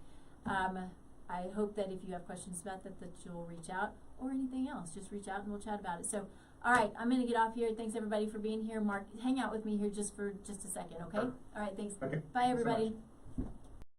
hope that if you have questions about that you'll reach out, or anything else, just reach out and we'll chat about it. So, all right, I'm going to get off here. Thanks everybody for being here. Mark, hang out with me here just for a second, okay? All right, thanks.
Okay.
Bye everybody.